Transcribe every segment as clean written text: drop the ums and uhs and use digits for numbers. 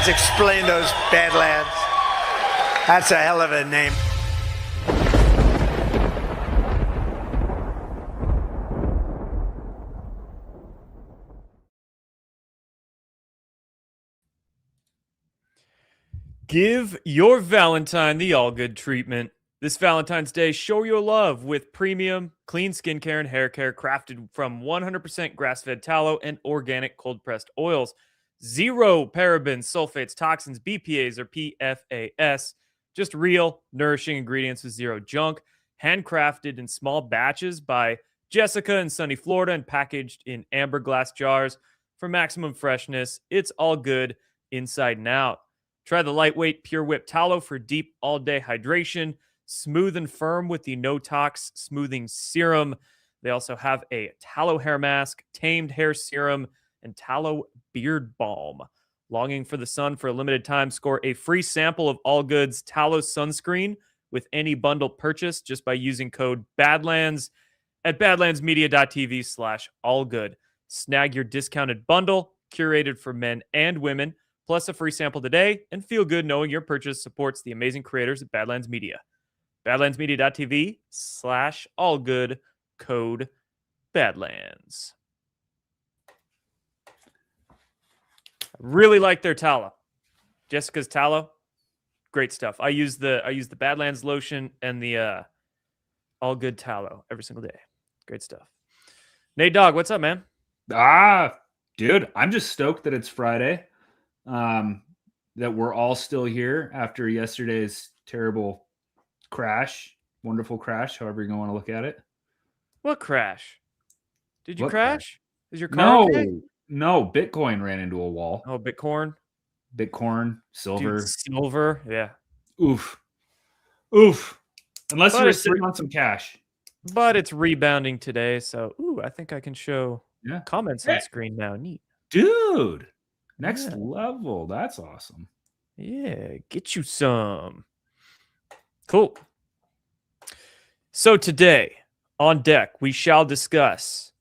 Badlands. Explain those Badlands. That's a hell of a name. Give your Valentine the all good treatment. This Valentine's Day, show your love with premium, clean skincare and hair care crafted from 100% grass-fed tallow and organic cold-pressed oils. Zero parabens, sulfates, toxins, BPAs, or PFAS. Just real, nourishing ingredients with zero junk. Handcrafted in small batches by Jessica in sunny Florida and packaged in amber glass jars for maximum freshness. It's all good inside and out. Try the lightweight Pure Whip Tallow for deep all-day hydration. Smooth and firm with the No Tox Smoothing Serum. They also have a tallow hair mask, tamed hair serum, and tallow beard balm. Longing for the sun for a limited time? Score a free sample of All Good's tallow sunscreen with any bundle purchase just by using code BADLANDS at badlandsmedia.tv/allgood. Snag your discounted bundle, curated for men and women, plus a free sample today, and feel good knowing your purchase supports the amazing creators at Badlands Media. badlandsmedia.tv/allgood, code Badlands. I really like their tallow. Jessica's tallow, great stuff. I use the Badlands lotion and the All Good tallow every single day. Great stuff. Nate Dogg, what's up, man? Dude, I'm just stoked that it's Friday. That we're all still here after yesterday's terrible crash, wonderful crash, however you want to look at it. What crash? Did you What crash? Is your car okay? No, Bitcoin ran into a wall. Oh, Bitcoin, silver. Dude, silver, yeah. Oof. Unless you were sitting on some cash. But it's rebounding today, so I think I can show comments on screen now. Neat. Dude. Next level. That's awesome. Yeah, get you some. Cool. So today, on deck, we shall discuss.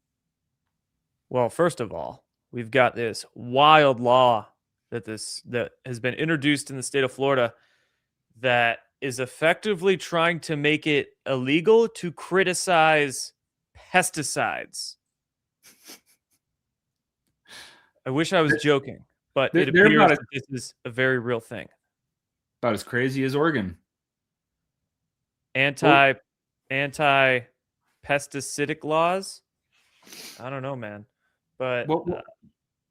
Well, first of all, we've got this wild law that has been introduced in the state of Florida that is effectively trying to make it illegal to criticize pesticides. I wish I was joking, but it appears that this is a very real thing. About as crazy as Oregon. Anti-pesticidic laws? I don't know, man. But what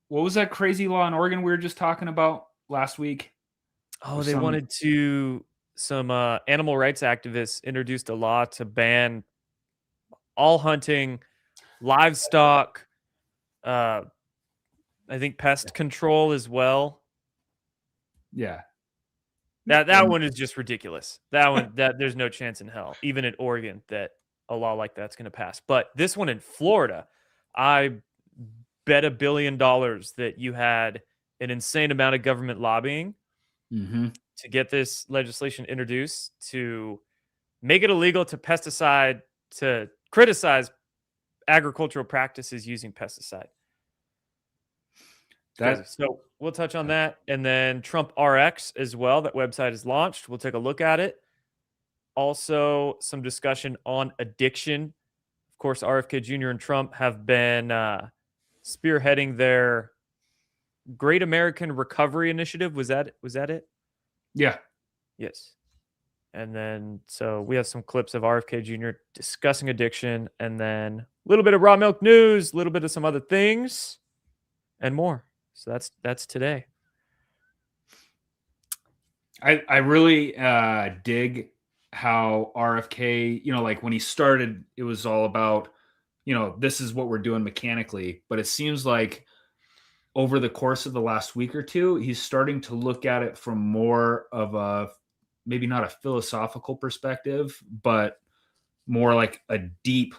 was that crazy law in Oregon we were just talking about last week? They wanted to. Some animal rights activists introduced a law to ban all hunting, livestock. I think pest control as well. Yeah. That one is just ridiculous. That there's no chance in hell, even in Oregon, that a law like that's going to pass. But this one in Florida, I bet $1 billion that you had an insane amount of government lobbying to get this legislation introduced to make it illegal to criticize agricultural practices using pesticide. So we'll touch on that. And then TrumpRx as well. That website is launched. We'll take a look at it. Also, some discussion on addiction. Of course, RFK Jr. and Trump have been spearheading their Great American Recovery Initiative. Was that it? Yeah. Yes. And then, so we have some clips of RFK Jr. discussing addiction, and then a little bit of raw milk news, a little bit of some other things, and more. So that's today. I really dig how RFK, like when he started, it was all about, this is what we're doing mechanically. But it seems like over the course of the last week or two, he's starting to look at it from more of a, maybe not a philosophical perspective, but more like a deep,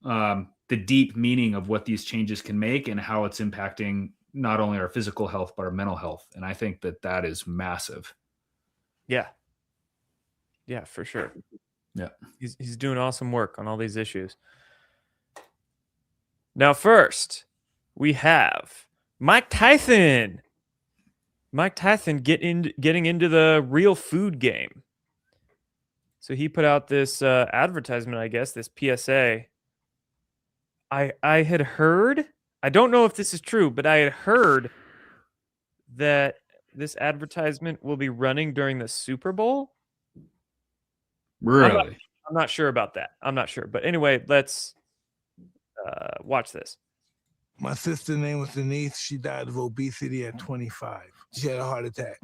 the deep meaning of what these changes can make and how it's impacting not only our physical health, but our mental health. And I think that is massive. Yeah. Yeah, for sure. Yeah. He's doing awesome work on all these issues. Now, first, we have Mike Tyson. Mike Tyson getting into the real food game. So he put out this advertisement, I guess, this PSA. I had heard, I don't know if this is true, but I had heard that this advertisement will be running during the Super Bowl. Really? I'm not sure about that. I'm not sure. But anyway, let's watch this. My sister's name was Denise. She died of obesity at 25. She had a heart attack.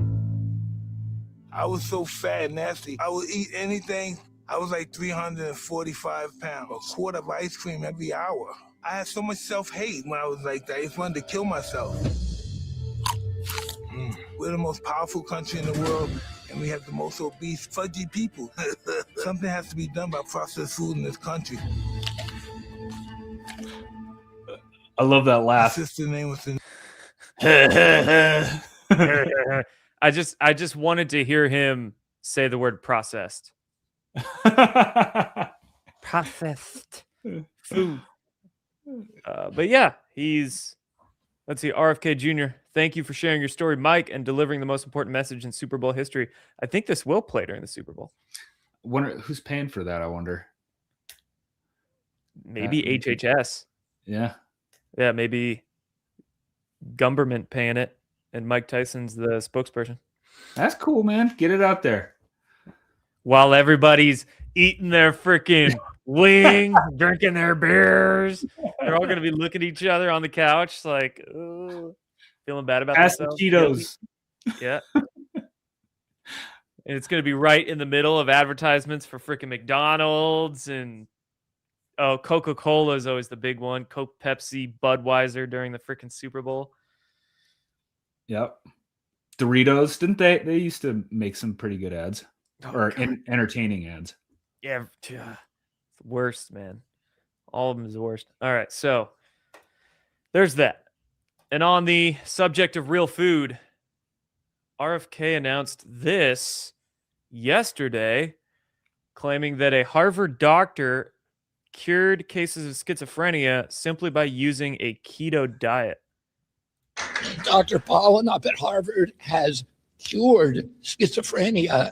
I was so fat and nasty. I would eat anything. I was like 345 pounds. A quart of ice cream every hour. I had so much self-hate when I was like that. I just wanted to kill myself. We're the most powerful country in the world, and we have the most obese, fudgy people. Something has to be done about processed food in this country. I love that My laugh. sister's name was Denise. I just wanted to hear him say the word processed. Processed food. But yeah, let's see, RFK Jr. Thank you for sharing your story, Mike, and delivering the most important message in Super Bowl history. I think this will play during the Super Bowl. Wonder who's paying for that, I wonder. Maybe HHS. Yeah. Yeah, maybe Gumberment paying it, and Mike Tyson's the spokesperson. That's cool, man. Get it out there. While everybody's eating their freaking wings, drinking their beers, they're all going to be looking at each other on the couch like, "Ooh," feeling bad about Pass the themselves. Cheetos. Yeah. And it's going to be right in the middle of advertisements for freaking McDonald's and Coca-Cola is always the big one. Coke, Pepsi, Budweiser during the freaking Super Bowl. Yep. Doritos, didn't they? They used to make some pretty good ads or entertaining ads. Yeah, it's the worst, man. All of them is the worst. All right, so there's that. And on the subject of real food, RFK announced this yesterday, claiming that a Harvard doctor cured cases of schizophrenia simply by using a keto diet. Dr. Pollan up at Harvard has cured schizophrenia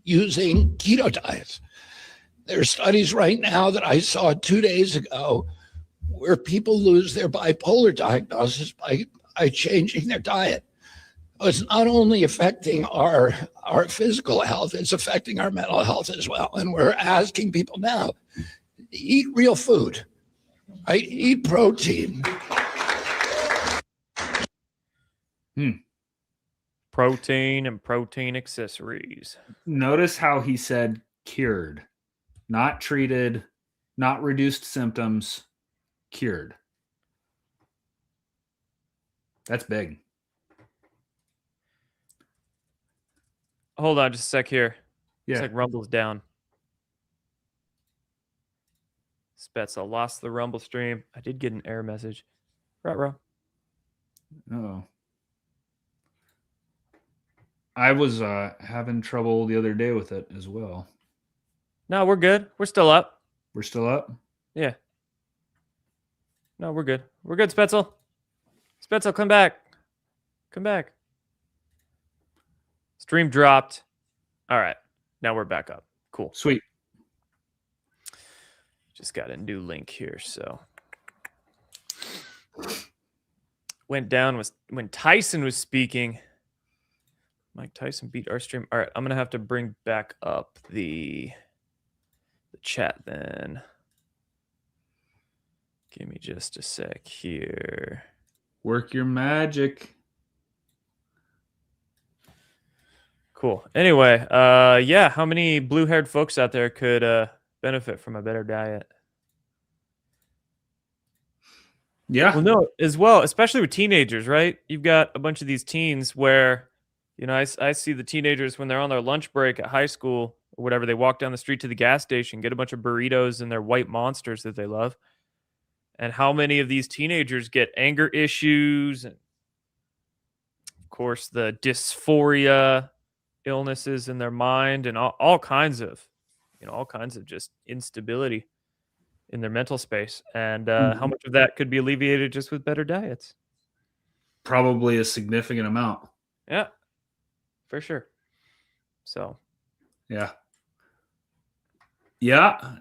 using keto diets. There are studies right now that I saw 2 days ago where people lose their bipolar diagnosis by changing their diet. It's not only affecting our physical health, it's affecting our mental health as well. And we're asking people now, eat real food, right? Eat protein. Protein and protein accessories. Notice how he said cured, not treated, not reduced symptoms, cured. That's big. Hold on just a sec here. Yeah. It's like Rumble's down. Spetzel lost the Rumble stream. I did get an error message. Ruh-roh. Oh. I was having trouble the other day with it as well. No, we're good. We're still up. We're still up? Yeah. No, we're good. We're good, Spetzel. Spetzel, come back. Come back. Stream dropped. All right. Now we're back up. Cool. Sweet. Just got a new link here, so. Went down was when Tyson was speaking. Mike Tyson beat our stream. All right, I'm gonna have to bring back up the chat then. Give me just a sec here. Work your magic. Cool. Anyway, yeah, how many blue-haired folks out there could benefit from a better diet? Yeah. Well, no, as well, especially with teenagers, right? You've got a bunch of these teens where, you know, I see the teenagers when they're on their lunch break at high school or whatever, they walk down the street to the gas station, get a bunch of burritos and their white monsters that they love. And how many of these teenagers get anger issues and, of course, the dysphoria illnesses in their mind and all kinds of, you know, all kinds of just instability in their mental space. And how much of that could be alleviated just with better diets? Probably a significant amount. Yeah, for sure. So, Yeah. Yeah.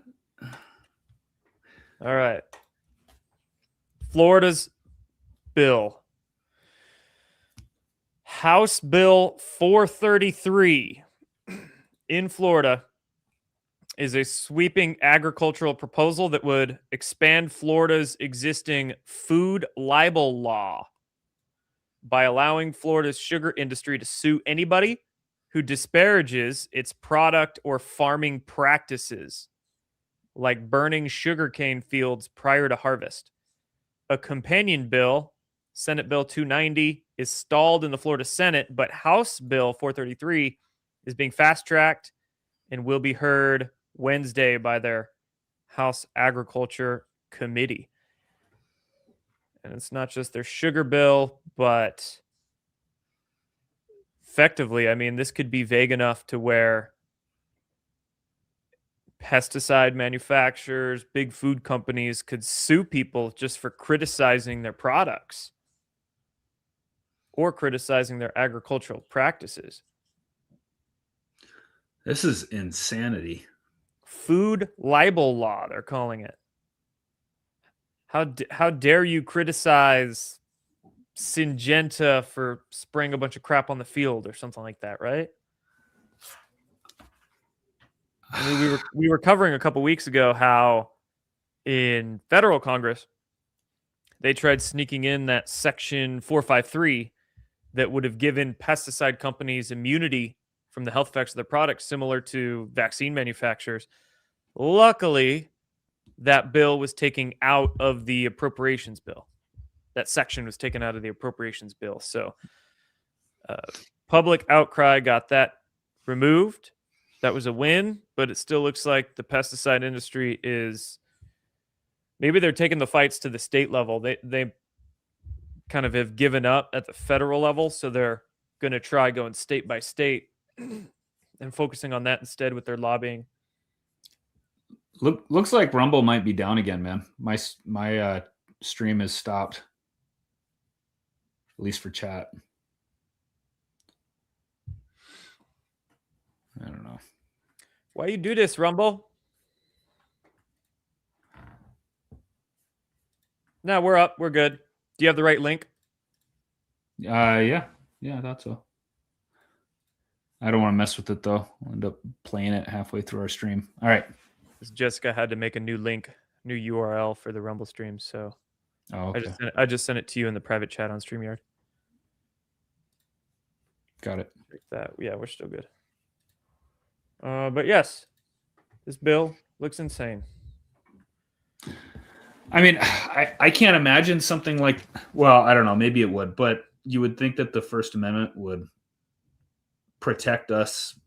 all right. Florida's bill. House Bill 433 in Florida is a sweeping agricultural proposal that would expand Florida's existing food libel law by allowing Florida's sugar industry to sue anybody who disparages its product or farming practices, like burning sugarcane fields prior to harvest. A companion bill, Senate Bill 290, is stalled in the Florida Senate, but House Bill 433 is being fast-tracked and will be heard Wednesday by their House Agriculture Committee. And it's not just their sugar bill, but effectively, I mean, this could be vague enough to where pesticide manufacturers, big food companies could sue people just for criticizing their products or criticizing their agricultural practices. This is insanity. Food libel law, they're calling it. How dare you criticize Syngenta for spraying a bunch of crap on the field or something like that, right? I mean, we were covering a couple weeks ago how in federal Congress they tried sneaking in that section 453 that would have given pesticide companies immunity from the health effects of their products, similar to vaccine manufacturers. Luckily, that bill was taken out of the appropriations bill. That section was taken out of the appropriations bill. So public outcry got that removed. That was a win, but it still looks like the pesticide industry is, maybe they're taking the fights to the state level. They kind of have given up at the federal level, so they're going to try going state by state and focusing on that instead with their lobbying. Looks like Rumble might be down again, man. My stream has stopped, at least for chat. I don't know. Why you do this, Rumble? No, we're up. We're good. Do you have the right link? Yeah, I thought so. I don't want to mess with it though. I'll end up playing it halfway through our stream. All right. Jessica had to make a new link, new URL for the Rumble stream, so Okay. I just sent it to you in the private chat on StreamYard. Got it. Like that. Yeah, we're still good. But yes, this bill looks insane. I mean, I can't imagine something like, well, I don't know, maybe it would, but you would think that the First Amendment would protect us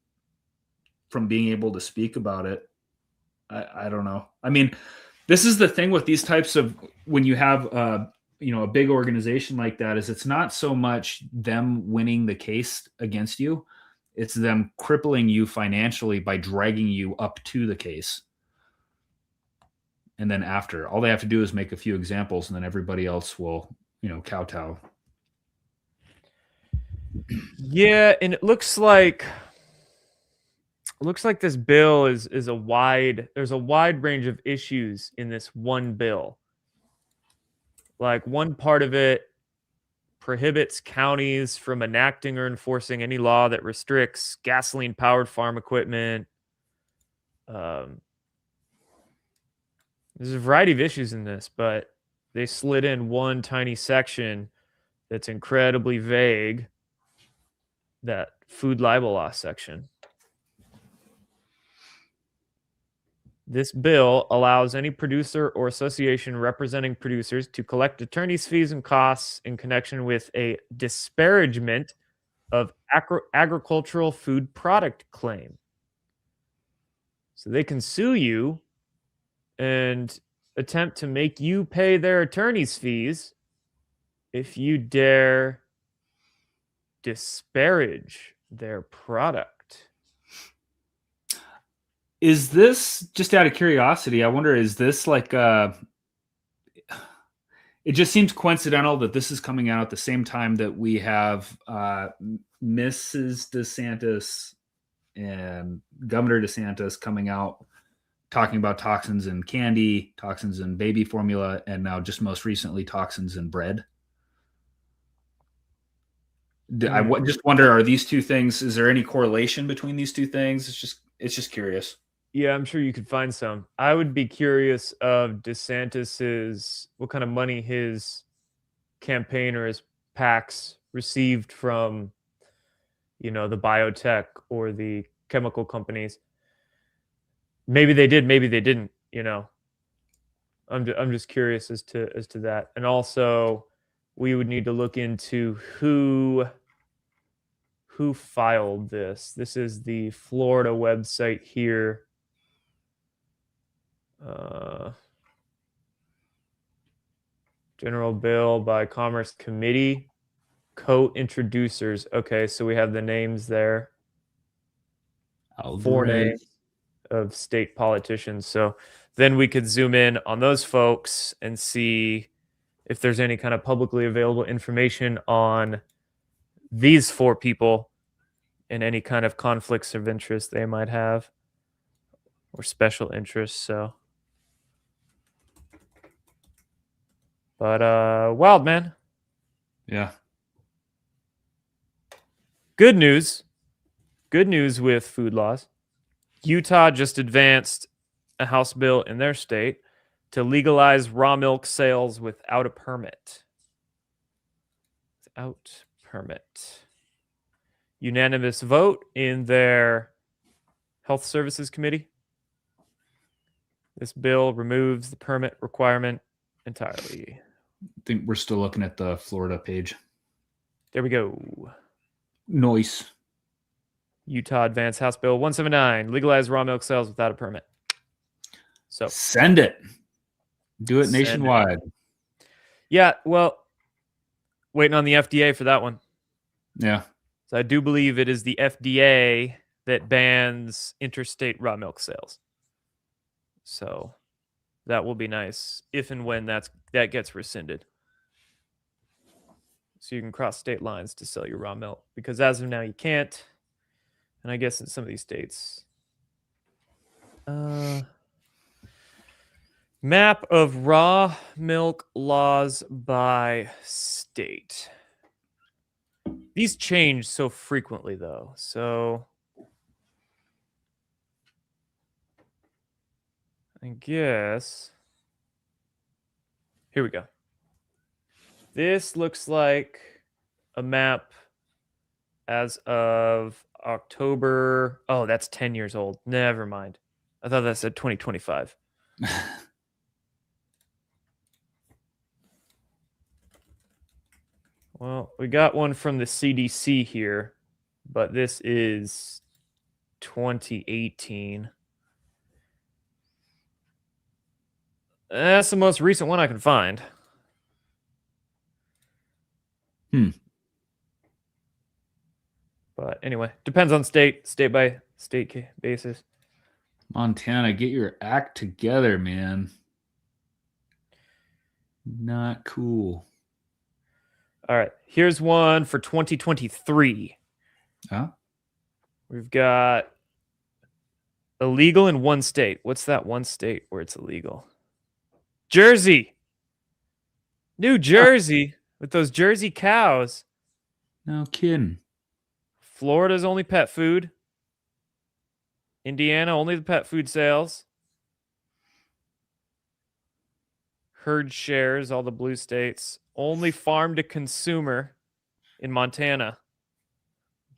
from being able to speak about it. I don't know. I mean, this is the thing with these types of, when you have a big organization like that, is it's not so much them winning the case against you, it's them crippling you financially by dragging you up to the case. And then after, all they have to do is make a few examples, and then everybody else will, kowtow. Yeah, and it looks like this bill is there's a wide range of issues in this one bill. Like, one part of it prohibits counties from enacting or enforcing any law that restricts gasoline powered farm equipment. There's a variety of issues in this, but they slid in one tiny section that's incredibly vague, that food libel law section. This bill allows any producer or association representing producers to collect attorney's fees and costs in connection with a disparagement of agricultural food product claim. So they can sue you and attempt to make you pay their attorney's fees if you dare disparage their product. Is this, just out of curiosity, I wonder, is this like It just seems coincidental that this is coming out at the same time that we have Mrs. DeSantis and Governor DeSantis coming out talking about toxins in candy, toxins in baby formula, and now just most recently toxins in bread. I just wonder, are these two things, is there any correlation between these two things? It's just curious. Yeah, I'm sure you could find some. I would be curious of DeSantis's, what kind of money his campaign or his PACs received from, the biotech or the chemical companies. Maybe they did, maybe they didn't. I'm just curious as to that. And also, we would need to look into who filed this. This is the Florida website here. General bill by Commerce Committee, co-introducers. Okay, so we have the names there. Four names of state politicians. So then we could zoom in on those folks and see if there's any kind of publicly available information on these four people and any kind of conflicts of interest they might have or special interests. So, but wild, man. Yeah. Good news with food laws. Utah just advanced a House bill in their state to legalize raw milk sales without a permit. Without permit. Unanimous vote in their Health Services Committee. This bill removes the permit requirement entirely. I think we're still looking at the Florida page. There we go. Noise. Utah Advanced House Bill 179, legalize raw milk sales without a permit. So send it. Do it nationwide. Yeah, well, waiting on the FDA for that one. Yeah. So I do believe it is the FDA that bans interstate raw milk sales. So that will be nice if and when that gets rescinded. So you can cross state lines to sell your raw milk, because as of now you can't. And I guess in some of these states. Map of raw milk laws by state. These change so frequently, though. So I guess here we go. This looks like a map as of October. Oh, that's 10 years old. Never mind. I thought that said 2025. Well, we got one from the CDC here, but this is 2018. That's the most recent one I can find. But anyway, depends on state by state basis. Montana, get your act together, man. Not cool. All right, here's one for 2023. Huh? We've got illegal in one state. What's that one state where it's illegal? Jersey. New Jersey with those Jersey cows. No kidding. Florida's only pet food. Indiana, only the pet food sales. Herd shares, all the blue states. Only farm to consumer in Montana.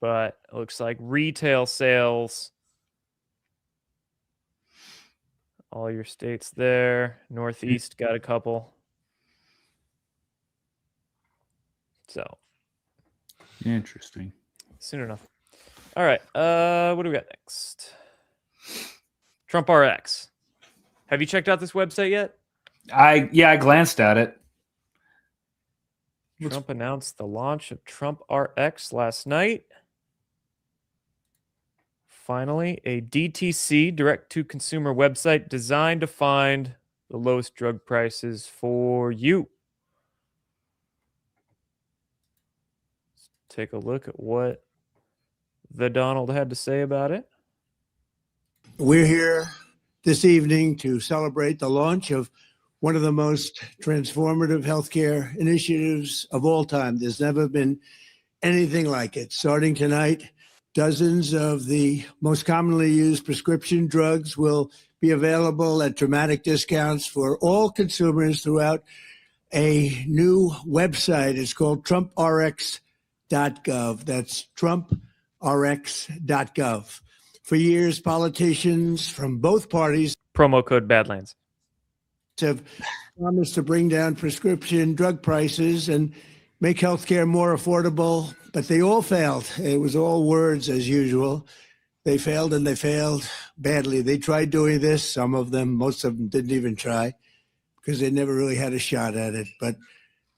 But it looks like retail sales. All your states there. Northeast got a couple. So. Interesting. Soon enough. All right. What do we got next? TrumpRx. Have you checked out this website yet? I glanced at it. Trump announced the launch of TrumpRx last night. Finally, a DTC, direct-to-consumer website designed to find the lowest drug prices for you. take a look at what the Donald had to say about it. We're here this evening to celebrate the launch of one of the most transformative healthcare initiatives of all time. There's never been anything like it. Starting tonight, dozens of the most commonly used prescription drugs will be available at dramatic discounts for all consumers throughout a new website. It's called TrumpRx.gov. That's TrumpRx.gov. For years, politicians from both parties Promo code Badlands. have promised to bring down prescription drug prices and make healthcare more affordable, but they all failed. It was all words as usual. They failed, and they failed badly. They tried doing this. Some of them, most of them didn't even try because they never really had a shot at it. But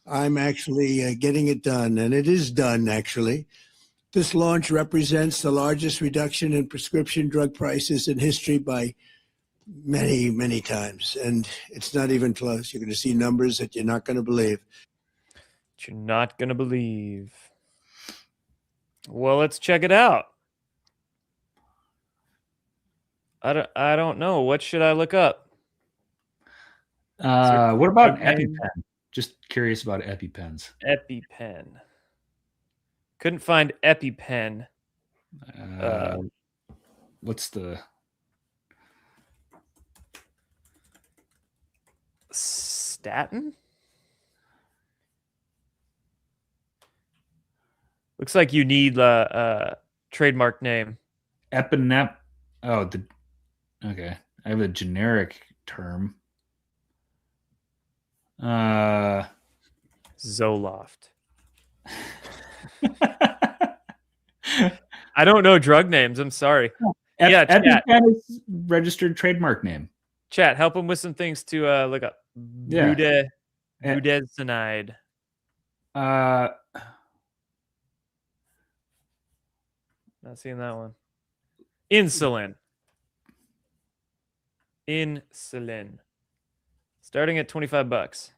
I'm actually getting it done, and it is done, actually. This launch represents the largest reduction in prescription drug prices in history by many, many times. And it's not even close. You're going to see numbers that you're not going to believe. That you're not going to believe. Well, let's check it out. I don't know. What should I look up? What about Okay. EpiPen? Just curious about EpiPens. EpiPen. Couldn't find EpiPen. What's the Statin? Looks like you need a trademark name. Epinep? Oh, okay. I have a generic term. Zoloft. I don't know drug names. I'm sorry. Yeah, chat. EpiPen is registered trademark name. Chat, help him with some things to look up. Yeah. Budesonide. Uh, Not seeing that one. Insulin. Starting at $25.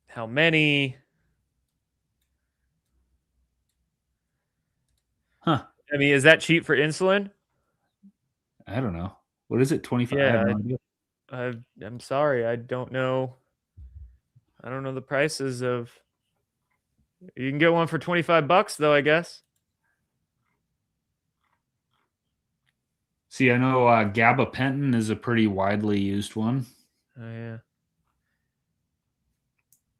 How many? Huh. I mean, is that cheap for insulin? I don't know. What is it? 25? Yeah, I have no idea. I'm sorry. I don't know. I don't know the prices of. You can get one for $25 though, I guess. See, I know gabapentin is a pretty widely used one. Oh yeah.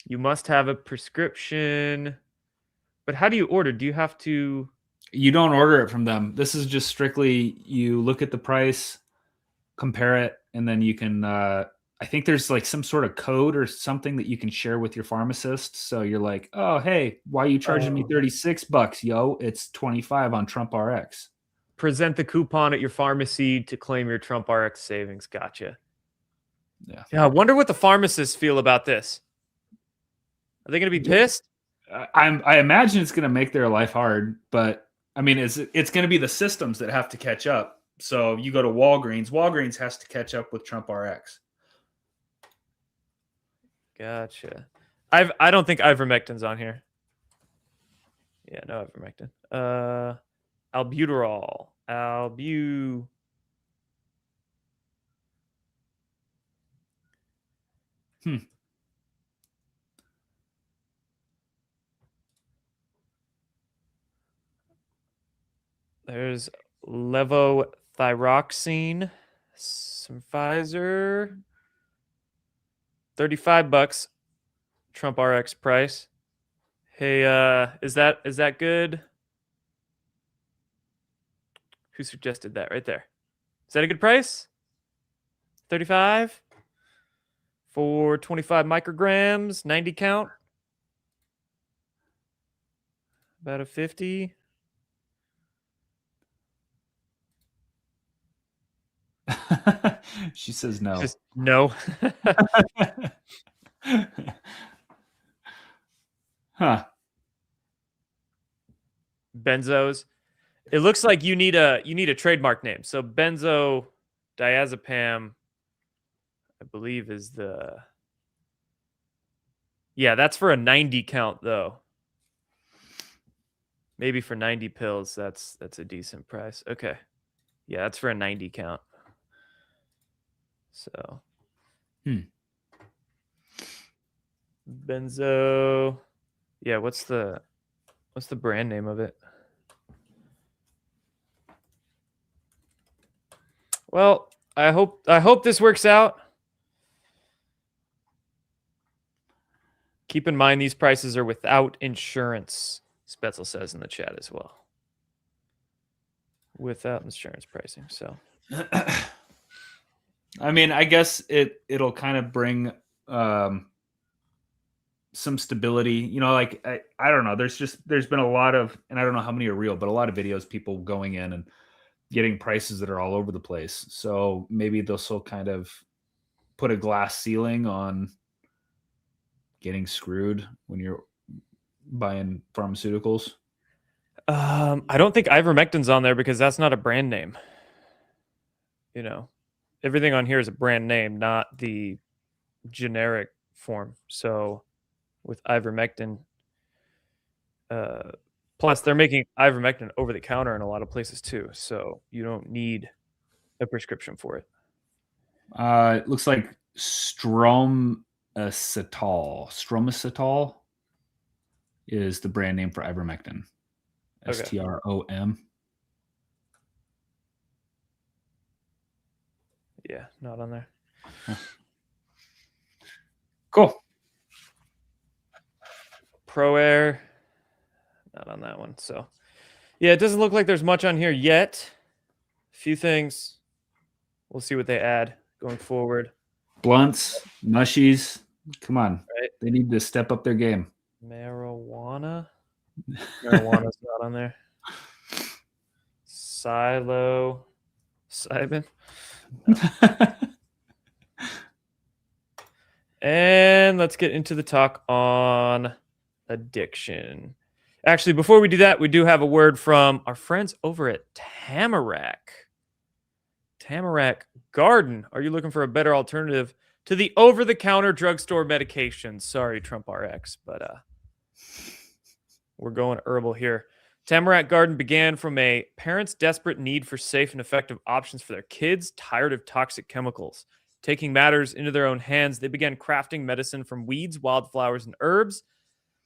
You must have a prescription. But how do you order? Do you have to? You don't order it from them. This is just strictly you look at the price, compare it, and then you can I think there's like some sort of code or something that you can share with your pharmacist. So you're like, oh, hey, why are you charging me $36, yo? It's 25 on TrumpRx. Present the coupon at your pharmacy to claim your TrumpRx savings. Gotcha. Yeah. Yeah. I wonder what the pharmacists feel about this. Are they going to be pissed? I imagine it's going to make their life hard, but I mean, it's going to be the systems that have to catch up. So you go to Walgreens. Walgreens has to catch up with TrumpRx. Gotcha. I don't think ivermectin's on here. Yeah, no ivermectin. Albuterol. There's levothyroxine, some Pfizer, $35, TrumpRx price. Hey, is that good? Who suggested that right there? Is that a good price? 35 for 25 micrograms, 90 count. About a 50. She says no. Just no. Huh. Benzos. It looks like you need a trademark name. So benzodiazepam, I believe, is the Yeah, that's for a 90 count though. Maybe for 90 pills, that's a decent price. Okay. Yeah, that's for a 90 count. So benzo. Yeah, what's the brand name of it? Well, I hope this works out. Keep in mind these prices are without insurance, Spetzel says in the chat as well. Without insurance pricing. So I mean, I guess it'll kind of bring some stability. You know, like I don't know. There's been a lot of, and I don't know how many are real, but a lot of videos, people going in and getting prices that are all over the place. So maybe this will kind of put a glass ceiling on getting screwed when you're buying pharmaceuticals. I don't think ivermectin's on there because that's not a brand name. You know, everything on here is a brand name, not the generic form. So with ivermectin, plus they're making ivermectin over the counter in a lot of places too. So you don't need a prescription for it. It looks like Stromacetal is the brand name for ivermectin. Okay. STROM. Yeah, not on there. Huh. Cool. Pro Air, not on that one. So, yeah, it doesn't look like there's much on here yet. A few things. We'll see what they add going forward. Blunts, mushies. Come on. Right. They need to step up their game. Marijuana. Marijuana's not on there. Silo. Cybin. No. And let's get into the talk on addiction. Actually, before we do that, we do have a word from our friends over at Tamarac. Tamarac Garden. Are you looking for a better alternative to the over-the-counter drugstore medications? Sorry, TrumpRx, but we're going herbal here. Tamarac Garden began from a parent's desperate need for safe and effective options for their kids tired of toxic chemicals. Taking matters into their own hands, they began crafting medicine from weeds, wildflowers, and herbs,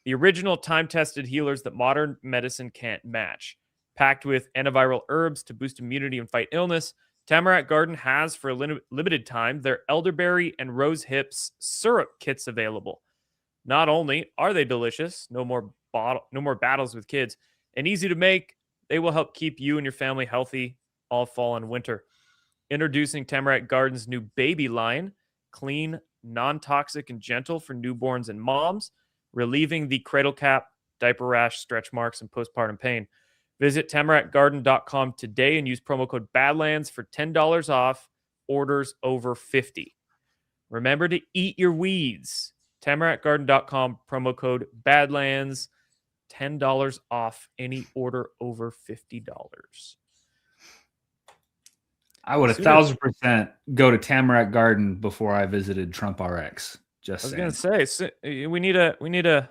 the original time-tested healers that modern medicine can't match. Packed with antiviral herbs to boost immunity and fight illness, Tamarac Garden has, for a limited time, their elderberry and rose hips syrup kits available. Not only are they delicious, no more battles with kids, and easy to make, they will help keep you and your family healthy all fall and winter. Introducing Tamarac Garden's new baby line, clean, non-toxic, and gentle for newborns and moms, relieving the cradle cap, diaper rash, stretch marks, and postpartum pain. Visit tamaracgarden.com today and use promo code Badlands for $10 off orders over 50. Remember to eat your weeds. tamaracgarden.com, promo code Badlands, $10 off any order over $50. I would 1,000% go to Tamarac Garden before I visited TrumpRx. Just I was saying. gonna say, so we need a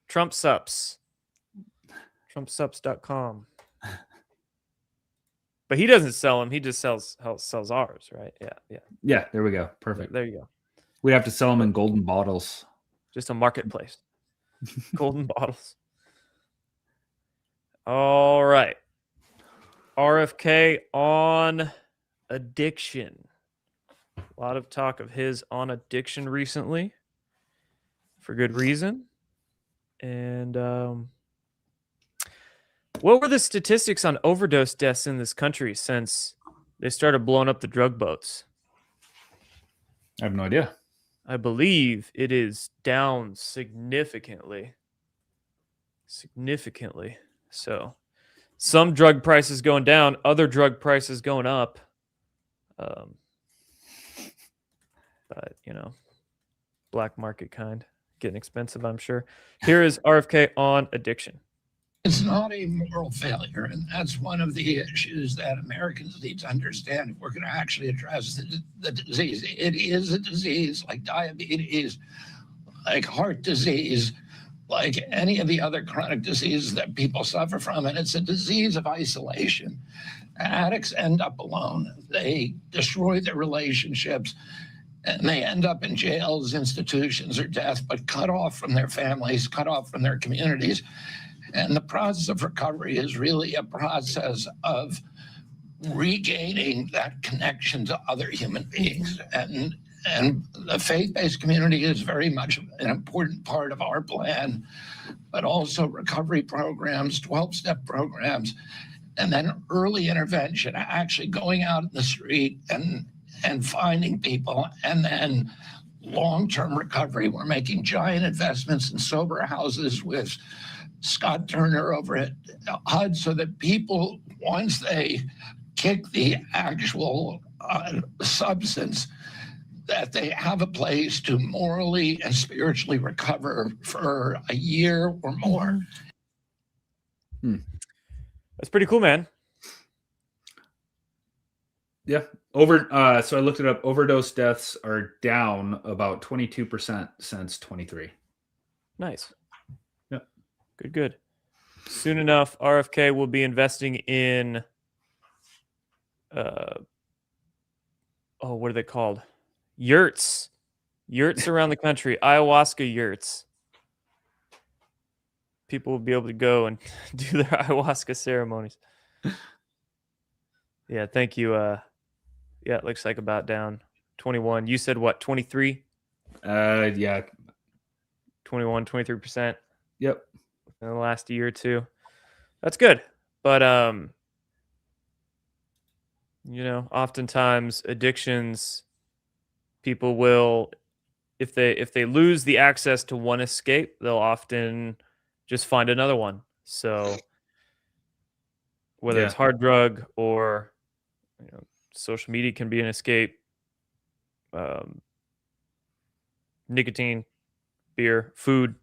Trump Sups. TrumpSups.com. But he doesn't sell them. He just sells ours, right? Yeah, there we go. Perfect. There you go. We have to sell them in golden bottles. Just a marketplace. Golden bottles. All right. RFK on addiction. A lot of talk of his on addiction recently for good reason. And what were the statistics on overdose deaths in this country since they started blowing up the drug boats? I have no idea. I believe it is down significantly. Significantly. So some drug prices going down, other drug prices going up. But, you know, black market kind. Getting expensive, I'm sure. Here is RFK on addiction. It's not a moral failure, and that's one of the issues that Americans need to understand if we're going to actually address the disease. It is a disease like diabetes, like heart disease, like any of the other chronic diseases that people suffer from. And it's a disease of isolation. Addicts end up alone. They destroy their relationships and they end up in jails, institutions, or death, but cut off from their families, cut off from their communities. And the process of recovery is really a process of regaining that connection to other human beings. And the faith-based community is very much an important part of our plan, but also recovery programs, 12-step programs, and then early intervention, actually going out in the street and finding people, and then long-term recovery. We're making giant investments in sober houses with Scott Turner over at HUD so that people, once they kick the actual substance, that they have a place to morally and spiritually recover for a year or more. That's pretty cool, man. Yeah. So I looked it up. Overdose deaths are down about 22% since 23. Nice. Yeah. Good. Soon enough, RFK will be investing in what are they called? Yurts around the country, ayahuasca yurts. People will be able to go and do their ayahuasca ceremonies. Yeah, thank you. Yeah, it looks like about down 21. You said what, 23? Yeah. 21, 23%. Yep. In the last year or two. That's good. But oftentimes addictions, people will, if they lose the access to one escape, they'll often just find another one. So whether it's hard drug or social media can be an escape, nicotine, beer, food.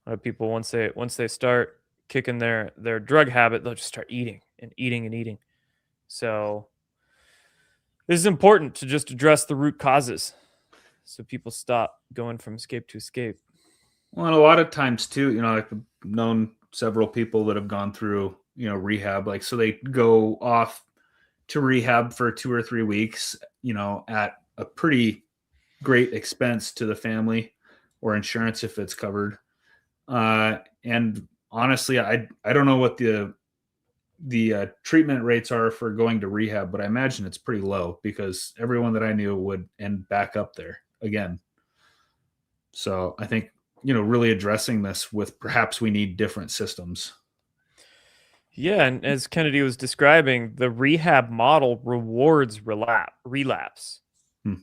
A lot of people, once they start kicking their drug habit, they'll just start eating and eating and eating. So this is important to just address the root causes so people stop going from escape to escape. Well, and a lot of times too, I've known several people that have gone through, rehab. Like, so they go off to rehab for 2 or 3 weeks, at a pretty great expense to the family or insurance if it's covered. And honestly, I don't know what the treatment rates are for going to rehab, but I imagine it's pretty low because everyone that I knew would end back up there again. So I think, really addressing this with perhaps we need different systems. Yeah. And as Kennedy was describing, the rehab model rewards relapse. I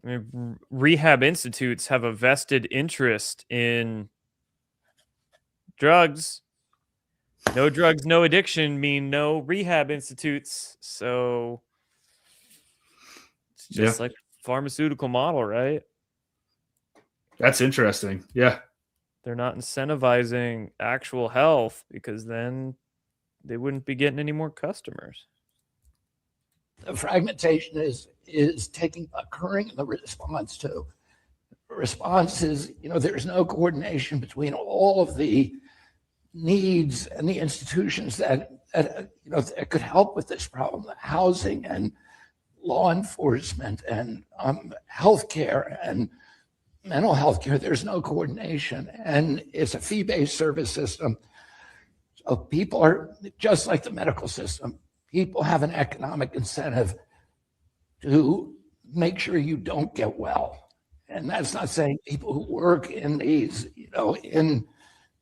mean, rehab institutes have a vested interest in drugs. No drugs, no addiction mean no rehab institutes. So it's just like pharmaceutical model, right? That's interesting. Yeah. They're not incentivizing actual health because then they wouldn't be getting any more customers. The fragmentation is occurring in the response too. The response is, there's no coordination between all of the needs and the institutions that could help with this problem, housing and law enforcement and healthcare and mental health care. There's no coordination, and it's a fee-based service system. So people are just like the medical system. People have an economic incentive to make sure you don't get well, and that's not saying people who work in these,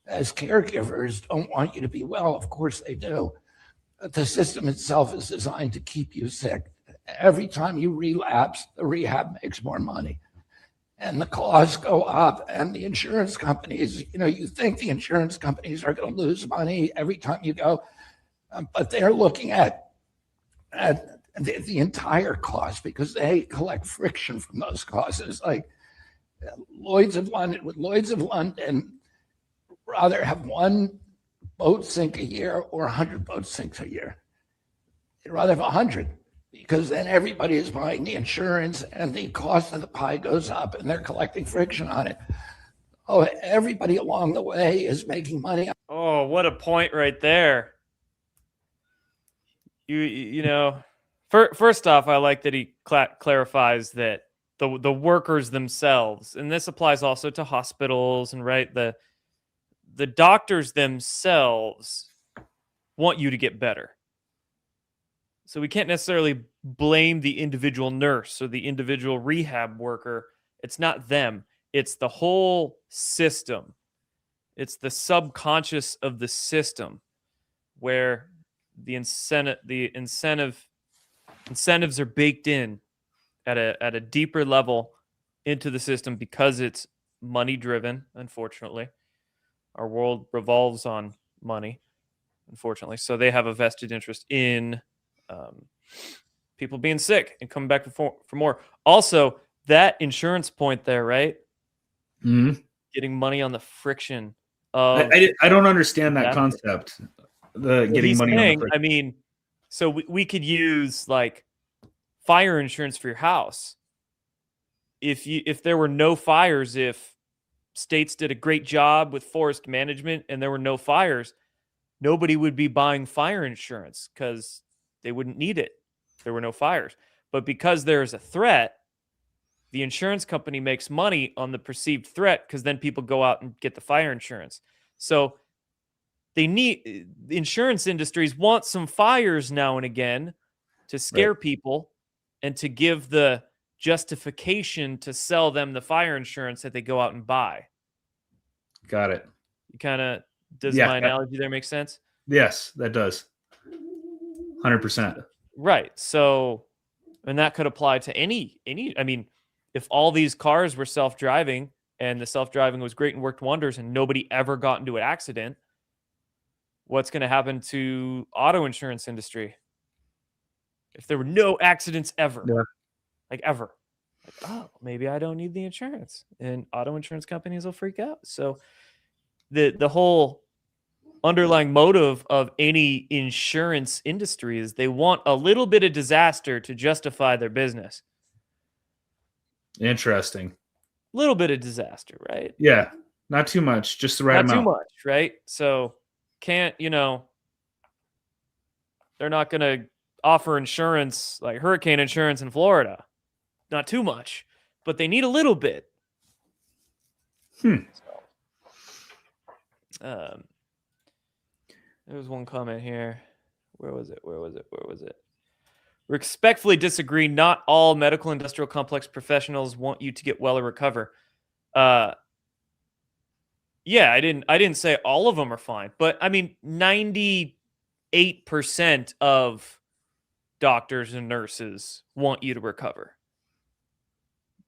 as caregivers don't want you to be well. Of course they do. But the system itself is designed to keep you sick. Every time you relapse, the rehab makes more money. And the costs go up. And the insurance companies, you think the insurance companies are going to lose money every time you go. But they're looking at the entire cost because they collect friction from those costs. It's like Lloyd's of London, rather have one boat sink a year or 100 boats sinks a year. They'd rather have 100 because then everybody is buying the insurance and the cost of the pie goes up and they're collecting friction on it. Oh, everybody along the way is making money. Oh, what a point right there. You know, first off, I like that he clarifies that the workers themselves, and this applies also to hospitals, and right, the doctors themselves want you to get better. So we can't necessarily blame the individual nurse or the individual rehab worker. It's not them. It's the whole system. It's the subconscious of the system where the incentives are baked in at a deeper level into the system because it's money driven. Unfortunately, our world revolves on money. Unfortunately, so they have a vested interest in people being sick and coming back for more. Also, that insurance point there, right? Mm-hmm. Getting money on the friction of. I don't understand that concept. Getting money on the friction. I mean, so we could use like fire insurance for your house. If there were no fires, if states did a great job with forest management and there were no fires, nobody would be buying fire insurance because they wouldn't need it. There were no fires. But because there is a threat, the insurance company makes money on the perceived threat because then people go out and get the fire insurance. So the insurance industries want some fires now and again to scare people and to give the justification to sell them the fire insurance that they go out and buy. Got it. You kind of, does my analogy there make sense? Yes, that does. 100%. Right. So, and that could apply to any, I mean, if all these cars were self-driving and the self-driving was great and worked wonders and nobody ever got into an accident, what's going to happen to auto insurance industry? If there were no accidents ever, like ever, like, oh, maybe I don't need the insurance, and auto insurance companies will freak out. So the whole underlying motive of any insurance industry is they want a little bit of disaster to justify their business. Interesting. Little bit of disaster, right? Yeah. Not too much, just the right amount. Not too much, right? So can't, they're not going to offer insurance like hurricane insurance in Florida. Not too much, but they need a little bit. Hmm. So, there was one comment here. Where was it? Respectfully disagree. Not all medical industrial complex professionals want you to get well or recover. Yeah, I didn't say all of them are fine, but I mean 98% of doctors and nurses want you to recover.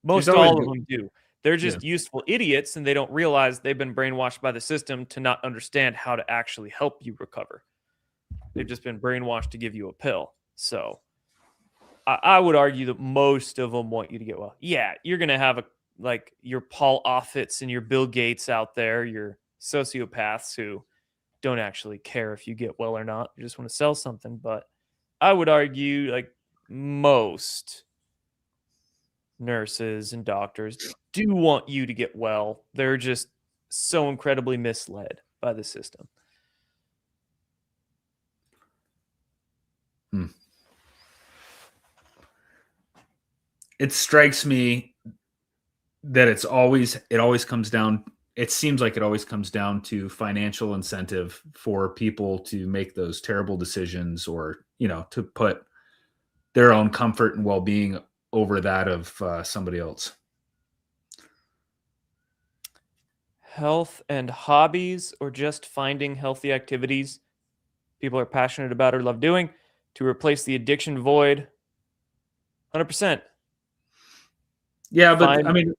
Most all of them do. They're just useful idiots, and they don't realize they've been brainwashed by the system to not understand how to actually help you recover. They've just been brainwashed to give you a pill. So I would argue that most of them want you to get well. Yeah, you're going to have your Paul Offits and your Bill Gates out there, your sociopaths who don't actually care if you get well or not. You just want to sell something. But I would argue like most nurses and doctors do want you to get well. They're just so incredibly misled by the system. It strikes me that it always comes down, it seems like it always comes down to financial incentive for people to make those terrible decisions, or, to put their own comfort and well-being over that of somebody else. Health and hobbies, or just finding healthy activities people are passionate about or love doing to replace the addiction void. 100%. Yeah, but I mean,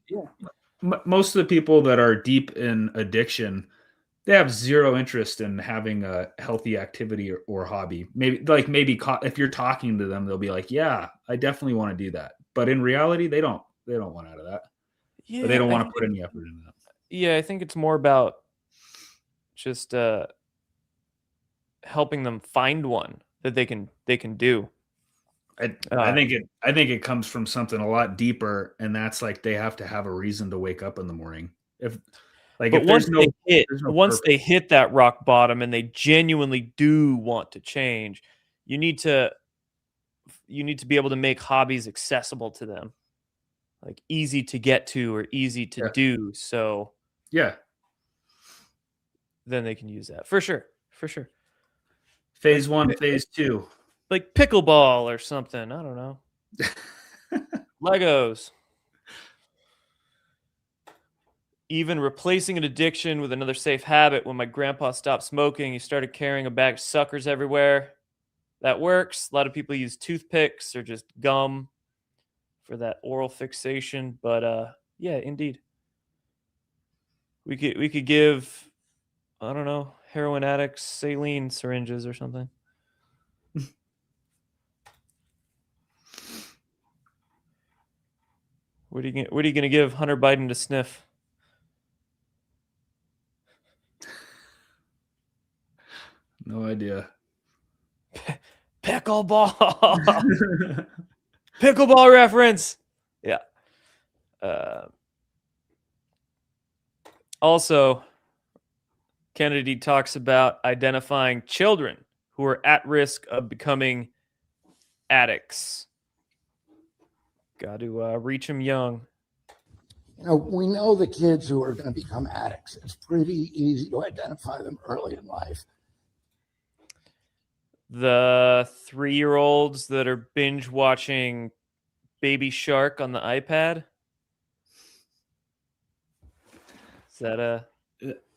most of the people that are deep in addiction, they have zero interest in having a healthy activity or hobby. Maybe if you're talking to them, they'll be like, "Yeah, I definitely want to do that." But in reality, they don't want out of that. Yeah, or they don't want to put any effort in that. Yeah, I think it's more about just helping them find one that they can do. I think it comes from something a lot deeper, and that's like they have to have a reason to wake up in the morning. If once purpose. they hit that rock bottom and they genuinely do want to change, you need to be able to make hobbies accessible to them, like easy to get to or easy to do. So yeah, then they can use that for sure. Phase 1, phase 2, like pickleball or something. I don't know. Legos. Even replacing an addiction with another safe habit. When my grandpa stopped smoking, he started carrying a bag of suckers everywhere. That works. A lot of people use toothpicks or just gum for that oral fixation. But yeah, indeed. We could give, I don't know, heroin addicts saline syringes or something. What are you going to give Hunter Biden to sniff? No idea. Pickleball. Pickleball reference. Yeah. Also, Kennedy talks about identifying children who are at risk of becoming addicts. Got to reach them young. We know the kids who are going to become addicts. It's pretty easy to identify them early in life. The 3-year-olds that are binge watching Baby Shark on the iPad. Is that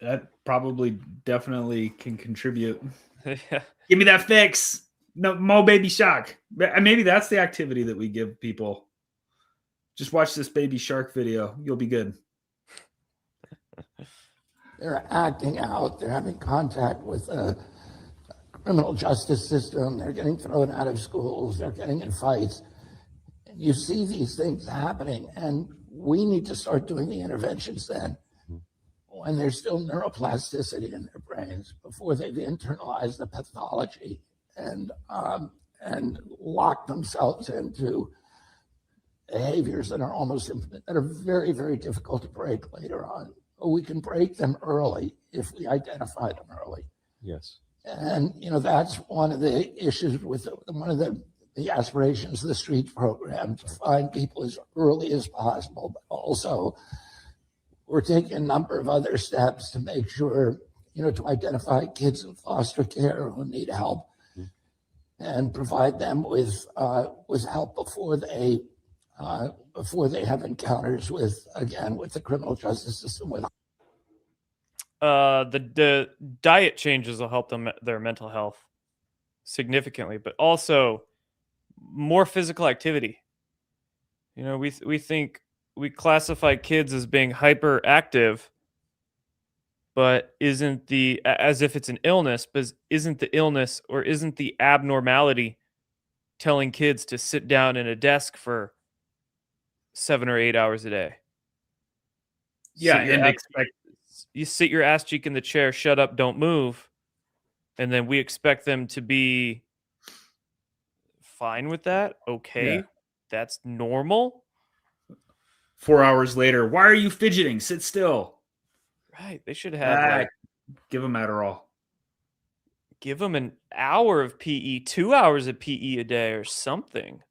that probably definitely can contribute. Yeah. Give me that fix. No, Mo Baby Shark. Maybe that's the activity that we give people. Just watch this Baby Shark video. You'll be good. They're acting out. They're having contact with the criminal justice system. They're getting thrown out of schools. They're getting in fights. And you see these things happening, and we need to start doing the interventions then when there's still neuroplasticity in their brains, before they've internalized the pathology and locked themselves into behaviors that are very, very difficult to break later on. But we can break them early if we identify them early. Yes. And, that's one of the issues with one of the aspirations of the STREET program, to find people as early as possible. But also, we're taking a number of other steps to make sure, to identify kids in foster care who need help and provide them with help before they have encounters with the criminal justice system. The diet changes will help them, their mental health significantly, but also more physical activity. We think we classify kids as being hyperactive, but as if it's an illness, but isn't the illness or isn't the abnormality telling kids to sit down in a desk for 7 or 8 hours a day? Yeah, You sit your ass cheek in the chair, shut up, don't move, and then we expect them to be fine with that. Okay, yeah. That's normal. 4 hours later, why are you fidgeting? Sit still. Right. They should have give them Adderall. Give them an hour of PE, 2 hours of PE a day or something.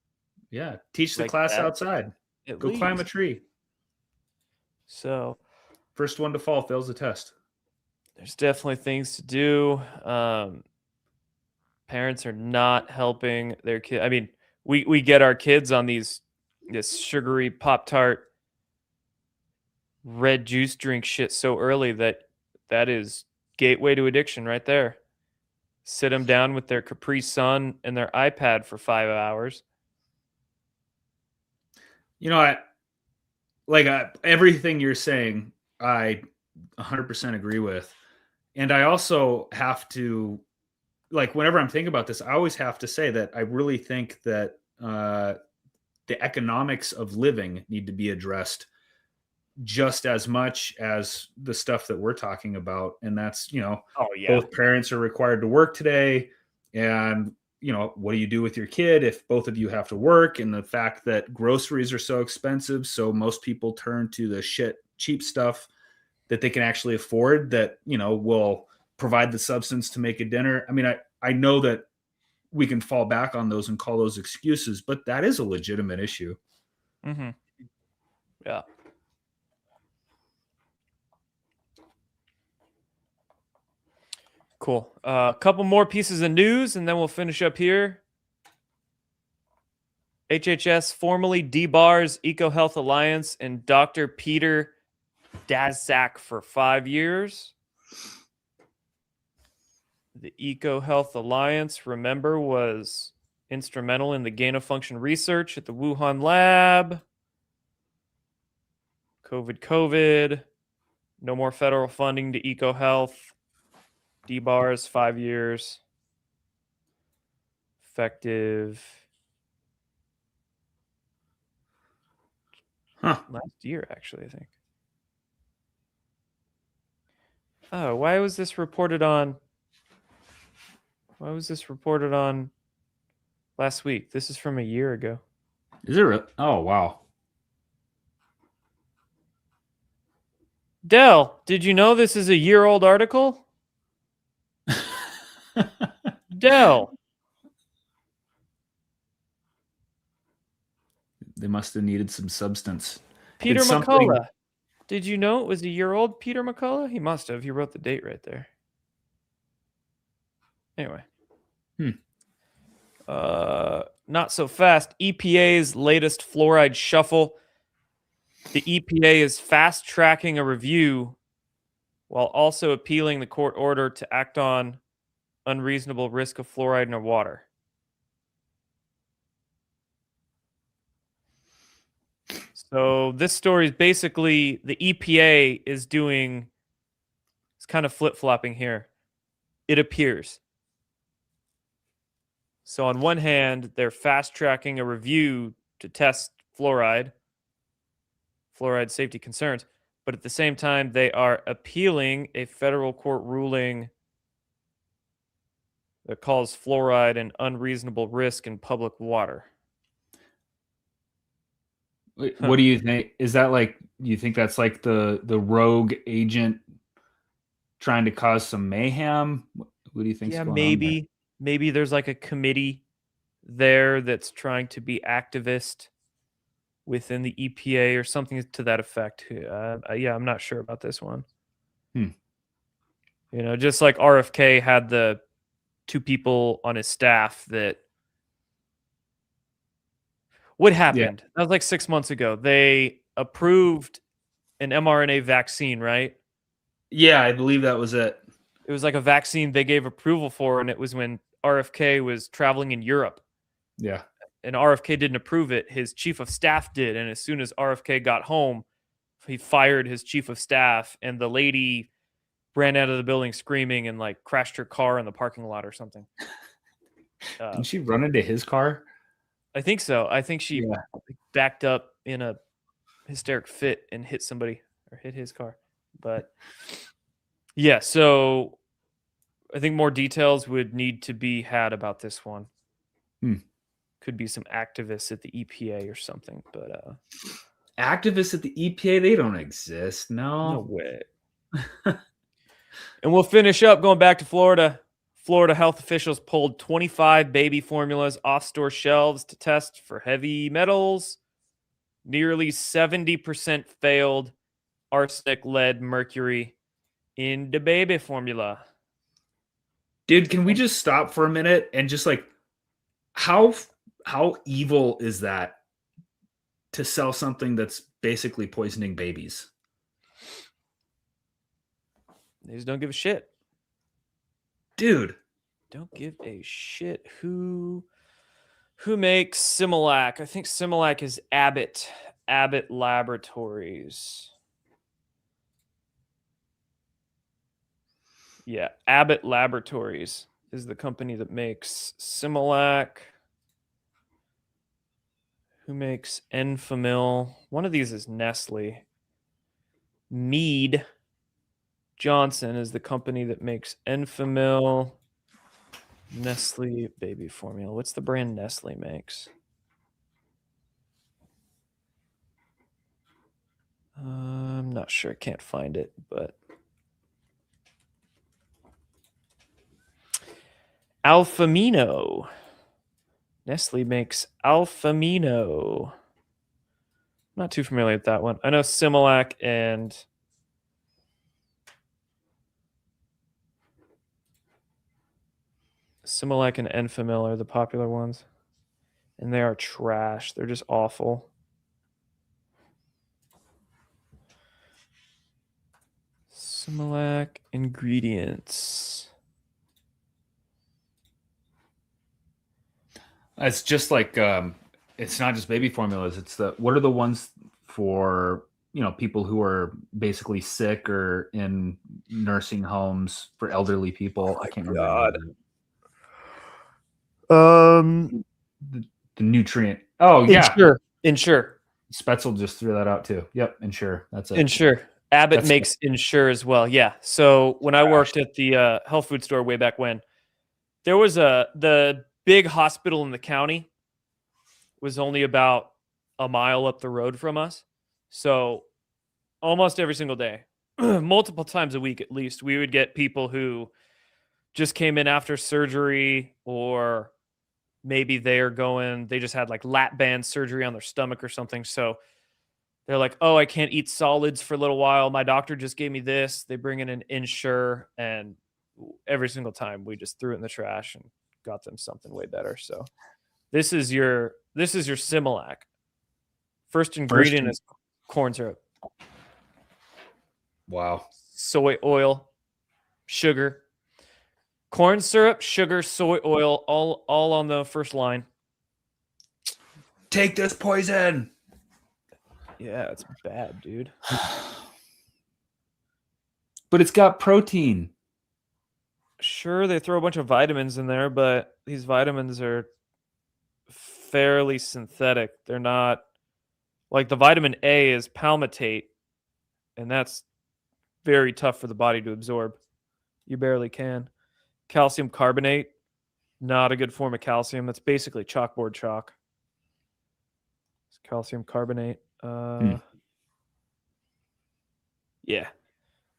Yeah. Teach the Like class that, outside. Go climb a tree. So first one to fall fails the test. There's definitely things to do. Parents are not helping their kids. I mean, we get our kids on this sugary Pop-Tart red juice drink shit so early that is gateway to addiction right there. Sit them down with their Capri Sun and their iPad for 5 hours. Everything you're saying, I 100% agree with. And I also have to, whenever I'm thinking about this, I always have to say that I really think that the economics of living need to be addressed just as much as the stuff that we're talking about. And that's, both parents are required to work today. And what do you do with your kid if both of you have to work? And the fact that groceries are so expensive, so most people turn to the cheap stuff that they can actually afford that, will provide the substance to make a dinner. I mean, I know that we can fall back on those and call those excuses, but that is a legitimate issue. Mm-hmm. Yeah. Cool. A couple more pieces of news, and then we'll finish up here. HHS formally debars EcoHealth Alliance and Dr. Peter Daszak for 5 years. The EcoHealth Alliance, remember, was instrumental in the gain-of-function research at the Wuhan lab. COVID. No more federal funding to EcoHealth. Debars 5 years. Effective last year, actually, I think. Oh, why was this reported on last week? This is from a year ago. Is it? Oh, wow. Dell, did you know this is a year-old article? Dell. They must have needed some substance. Peter McCullough. Did you know it was a year old, Peter McCullough? He must have. He wrote the date right there. Anyway. Not so fast. EPA's latest fluoride shuffle. The EPA is fast-tracking a review while also appealing the court order to act on unreasonable risk of fluoride in our water. So this story is basically the EPA is kind of flip-flopping here. It appears. So on one hand, they're fast-tracking a review to test fluoride safety concerns, but at the same time, they are appealing a federal court ruling that calls fluoride an unreasonable risk in public water. What do you think? Is that you think that's like the rogue agent trying to cause some mayhem? What do you think? Yeah, maybe there's like a committee there that's trying to be activist within the EPA or something to that effect. Yeah, I'm not sure about this one. Just like RFK had the 2 people on his staff that. What happened? That was like 6 months ago. They approved an mRNA vaccine, right? Yeah, I believe that was it. It was like a vaccine they gave approval for, and it was when RFK was traveling in Europe. Yeah. And RFK didn't approve it. His chief of staff did. And as soon as RFK got home, he fired his chief of staff, and the lady ran out of the building screaming and crashed her car in the parking lot or something. Didn't she run into his car? I think so. I think she backed up in a hysteric fit and hit somebody or hit his car. But yeah, so I think more details would need to be had about this one. Could be some activists at the EPA or something, but activists at the EPA, they don't exist. No way. And we'll finish up going back to Florida. Florida health officials pulled 25 baby formulas off store shelves to test for heavy metals. Nearly 70% failed arsenic, lead, mercury in the baby formula. Dude, can we just stop for a minute and just how evil is that to sell something that's basically poisoning babies? They just don't give a shit. Dude, don't give a shit. Who makes Similac? I think Similac is Abbott Laboratories. Yeah, Abbott Laboratories is the company that makes Similac. Who makes Enfamil? One of these is Nestle. Mead Johnson is the company that makes Enfamil. Nestle baby formula. What's the brand Nestle makes? I'm not sure. Can't find it, but Alfamino. Nestle makes Alfamino. Not too familiar with that one. I know Similac and Enfamil are the popular ones. And they are trash. They're just awful. Similac ingredients. It's just like it's not just baby formulas. It's what are the ones for people who are basically sick or in nursing homes for elderly people. I can't remember. The nutrient. Oh yeah, Ensure. Spetzel just threw that out too. Yep, Ensure. That's it. Ensure. Abbott That's makes Ensure as well. Yeah. So when I worked at the health food store way back when, there was the big hospital in the county was only about a mile up the road from us. So almost every single day, multiple times a week at least, we would get people who just came in after surgery, or maybe they just had like lap band surgery on their stomach or something. So they're like, oh, I can't eat solids for a little while. My doctor just gave me this. They bring in an Ensure, and every single time we just threw it in the trash and got them something way better. So this is your Similac. First ingredient is corn syrup. Wow. Soy oil, sugar. Corn syrup, sugar, soy oil, all on the first line. Take this poison. Yeah, it's bad, dude. But it's got protein. Sure, they throw a bunch of vitamins in there, but these vitamins are fairly synthetic. They're not like the vitamin A is palmitate, and that's very tough for the body to absorb. You barely can. Calcium carbonate, not a good form of calcium. That's basically chalkboard chalk. It's calcium carbonate. Yeah,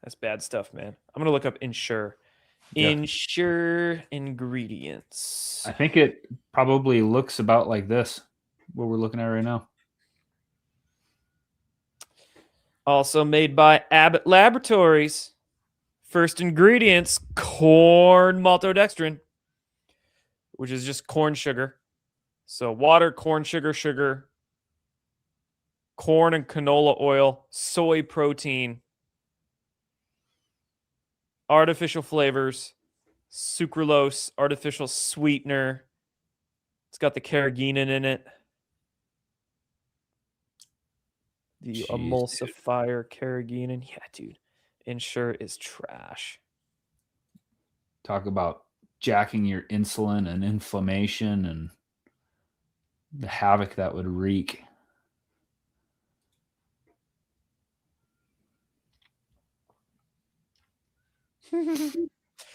that's bad stuff, man. I'm gonna look up Ensure. Yeah. Ensure ingredients. I think it probably looks about like this, what we're looking at right now. Also made by Abbott Laboratories. First ingredients, corn maltodextrin, which is just corn sugar. So water, corn sugar, corn and canola oil, soy protein, artificial flavors, sucralose, artificial sweetener. It's got the carrageenan in it. The emulsifier carrageenan. Yeah, dude. Ensure is trash. Talk about jacking your insulin and inflammation and the havoc that would wreak.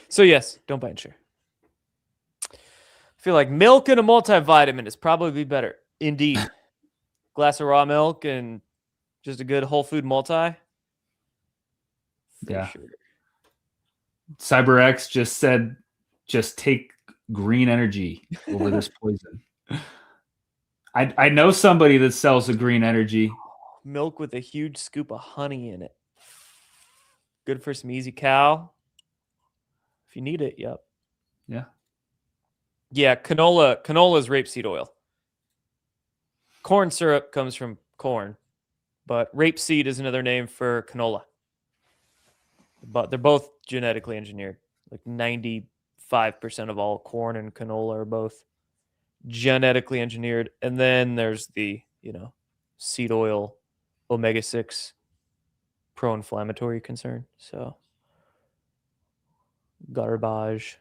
So yes, don't buy Ensure. I feel like milk and a multivitamin is probably better. Indeed. Glass of raw milk and just a good whole food multi. Yeah. Sure. CyberX just said, just take green energy over this poison. I know somebody that sells a green energy. Milk with a huge scoop of honey in it. Good for some easy cow. If you need it, yep. Yeah. Yeah, canola is rapeseed oil. Corn syrup comes from corn, but rapeseed is another name for canola. But they're both genetically engineered. Like 95% of all corn and canola are both genetically engineered. And then there's the, seed oil, omega-6, pro-inflammatory concern. So garbage.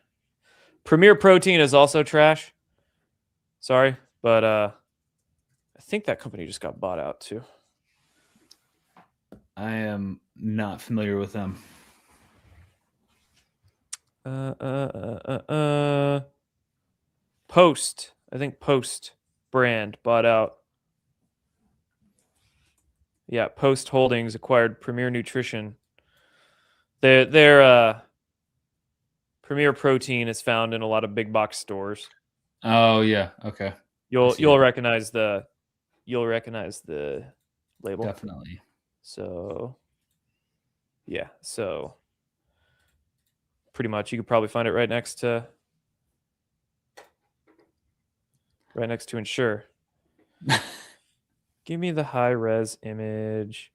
Premier Protein is also trash. Sorry, but I think that company just got bought out too. I am not familiar with them. Post. I think Post brand bought out. Yeah, Post Holdings acquired Premier Nutrition. Their Premier Protein is found in a lot of big box stores. Oh yeah. Okay. You'll recognize the label. Definitely. So yeah, so pretty much you could probably find it right next to Ensure. Give me the high res image.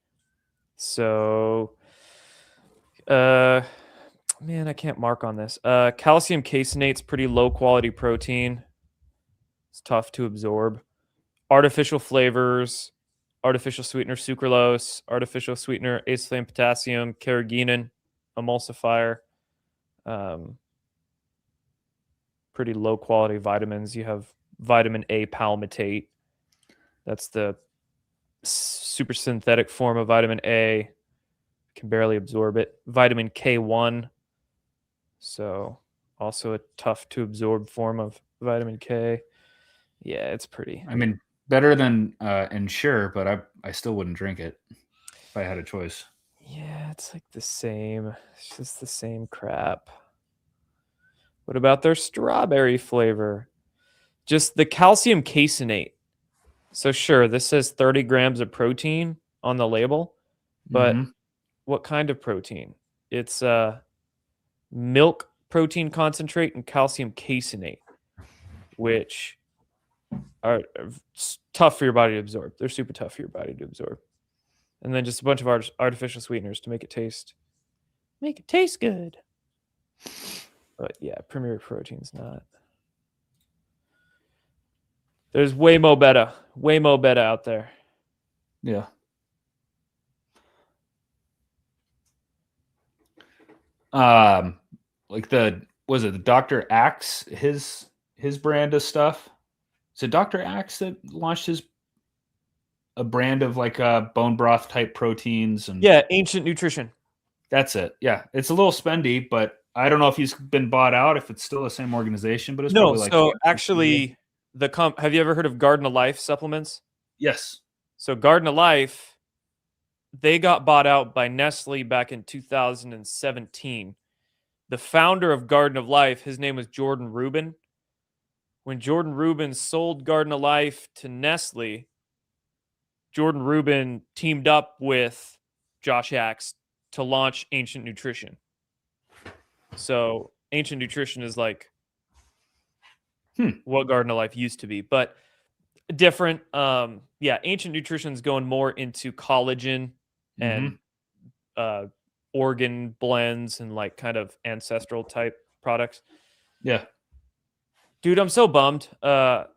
So man, I can't mark on this. Calcium caseinate's pretty low quality protein. It's tough to absorb. Artificial flavors, artificial sweetener sucralose, artificial sweetener acetylene potassium, carrageenan, emulsifier. Pretty low quality vitamins. You have vitamin A palmitate. That's the super synthetic form of vitamin A. Can barely absorb it. Vitamin K1. So also a tough to absorb form of vitamin K. Yeah, it's pretty. I mean, better than Ensure, but I still wouldn't drink it if I had a choice. Yeah, it's like the same. It's just the same crap. What about their strawberry flavor? Just the calcium caseinate. So sure, this says 30 grams of protein on the label, but what kind of protein? It's milk protein concentrate and calcium caseinate, which are tough for your body to absorb. They're super tough for your body to absorb. And then just a bunch of artificial sweeteners to make it taste good. But yeah, Premier Protein's not. There's way more better out there. Yeah. Like the Dr. Axe, his brand of stuff? Is it Dr. Axe that launched a brand of like bone broth type proteins? And yeah, Ancient Nutrition. That's it. Yeah, it's a little spendy, but I don't know if he's been bought out, if it's still the same organization, but it's no. probably like So actually, have you ever heard of Garden of Life supplements? Yes. So Garden of Life, they got bought out by Nestle back in 2017. The founder of Garden of Life, his name was Jordan Rubin. When Jordan Rubin sold Garden of Life to Nestle, Jordan Rubin teamed up with Josh Axe to launch Ancient Nutrition. So Ancient Nutrition is like what Garden of Life used to be, but different. Yeah, Ancient Nutrition's going more into collagen and organ blends and like kind of ancestral type products. Yeah. Dude, I'm so bummed. Garden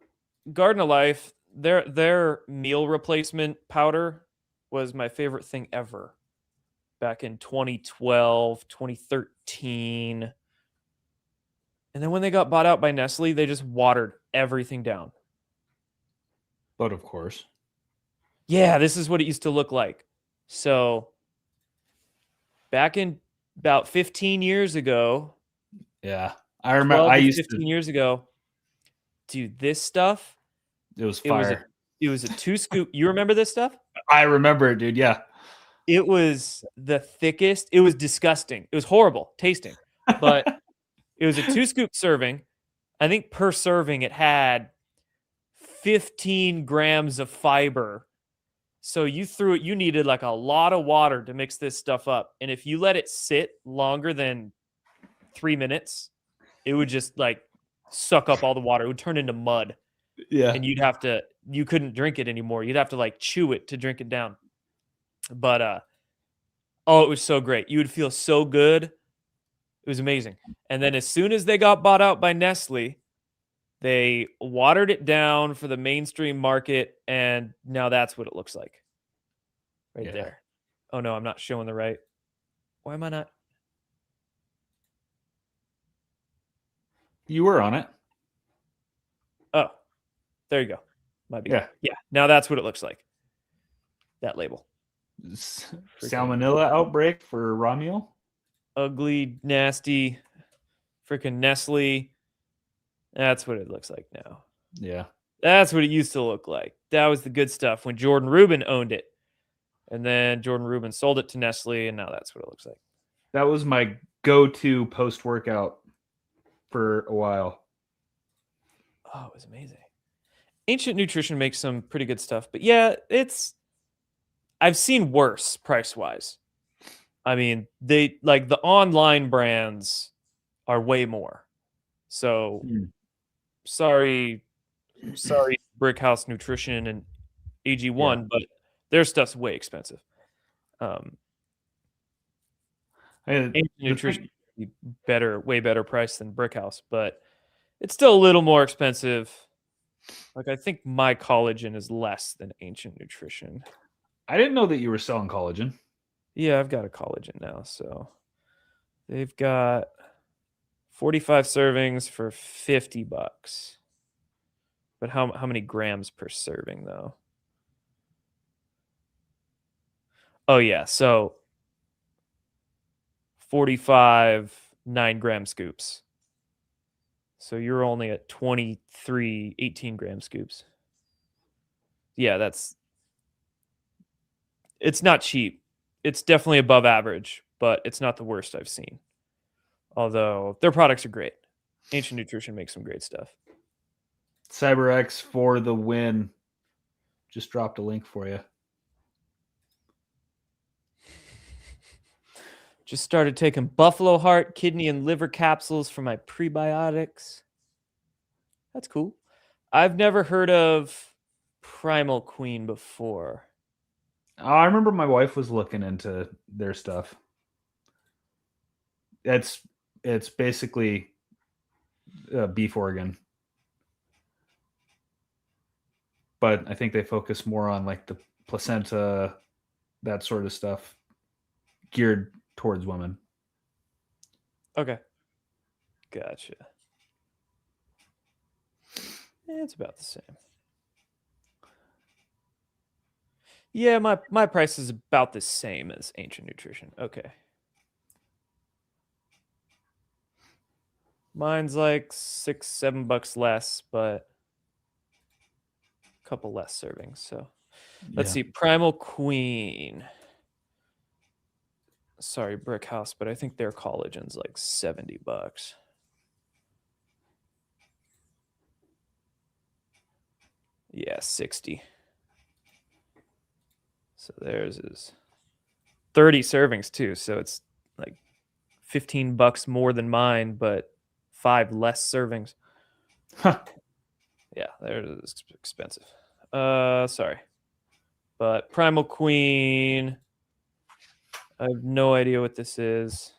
of Life, their meal replacement powder was my favorite thing ever back in 2012, 2013. And then when they got bought out by Nestle, they just watered everything down. But of course. Yeah, this is what it used to look like. So back in about 15 years ago. Yeah. I remember 15 years ago. Dude, this stuff. It was fire. It was a 2-scoop. You remember this stuff? I remember it, dude. Yeah. It was the thickest. It was disgusting. It was horrible tasting. But it was a 2-scoop serving. I think per serving it had 15 grams of fiber. So you needed like a lot of water to mix this stuff up. And if you let it sit longer than 3 minutes, it would just like suck up all the water. It would turn into mud. Yeah. And you couldn't drink it anymore. You'd have to like chew it to drink it down. But it was so great. You would feel so good. It was amazing. And then as soon as they got bought out by Nestle, they watered it down for the mainstream market, and now that's what it looks like. Right there. Oh no, I'm not showing the right. Why am I not? You were on it. Oh, there you go. Might be. Yeah. Yeah. Now that's what it looks like. That label. Salmonella outbreak for raw meal. Ugly, nasty, freaking Nestle. That's what it looks like now. Yeah. That's what it used to look like. That was the good stuff when Jordan Rubin owned it. And then Jordan Rubin sold it to Nestle, and now that's what it looks like. That was my go-to post-workout for a while. Oh, it was amazing. Ancient Nutrition makes some pretty good stuff, but yeah, I've seen worse price-wise. I mean, they like the online brands are way more. So sorry, Brickhouse Nutrition and AG1, but their stuff's way expensive. Ancient Nutrition is way better price than Brickhouse, but it's still a little more expensive. Like I think my collagen is less than Ancient Nutrition. I didn't know that you were selling collagen. Yeah, I've got a collagen now, so they've got 45 servings for $50. But how many grams per serving though? Oh yeah, so 45 9-gram scoops. So you're only at 23 18-gram scoops. Yeah, it's not cheap. It's definitely above average, but it's not the worst I've seen. Although their products are great. Ancient Nutrition makes some great stuff. CyberX for the win. Just dropped a link for you. Just started taking buffalo heart, kidney, and liver capsules for my prebiotics. That's cool. I've never heard of Primal Queen before. I remember my wife was looking into their stuff. It's basically beef organ, but I think they focus more on like the placenta, that sort of stuff, geared towards women. Okay. Gotcha. It's about the same. Yeah, my price is about the same as Ancient Nutrition. Okay. Mine's like $6-7 less, but a couple less servings. So let's see. Primal Queen. Sorry, Brick House, but I think their collagen's like $70. Yeah, 60. So theirs is 30 servings too. So it's like $15 more than mine, but 5 less servings. Huh. Yeah, theirs is expensive. Sorry. But Primal Queen, I have no idea what this is.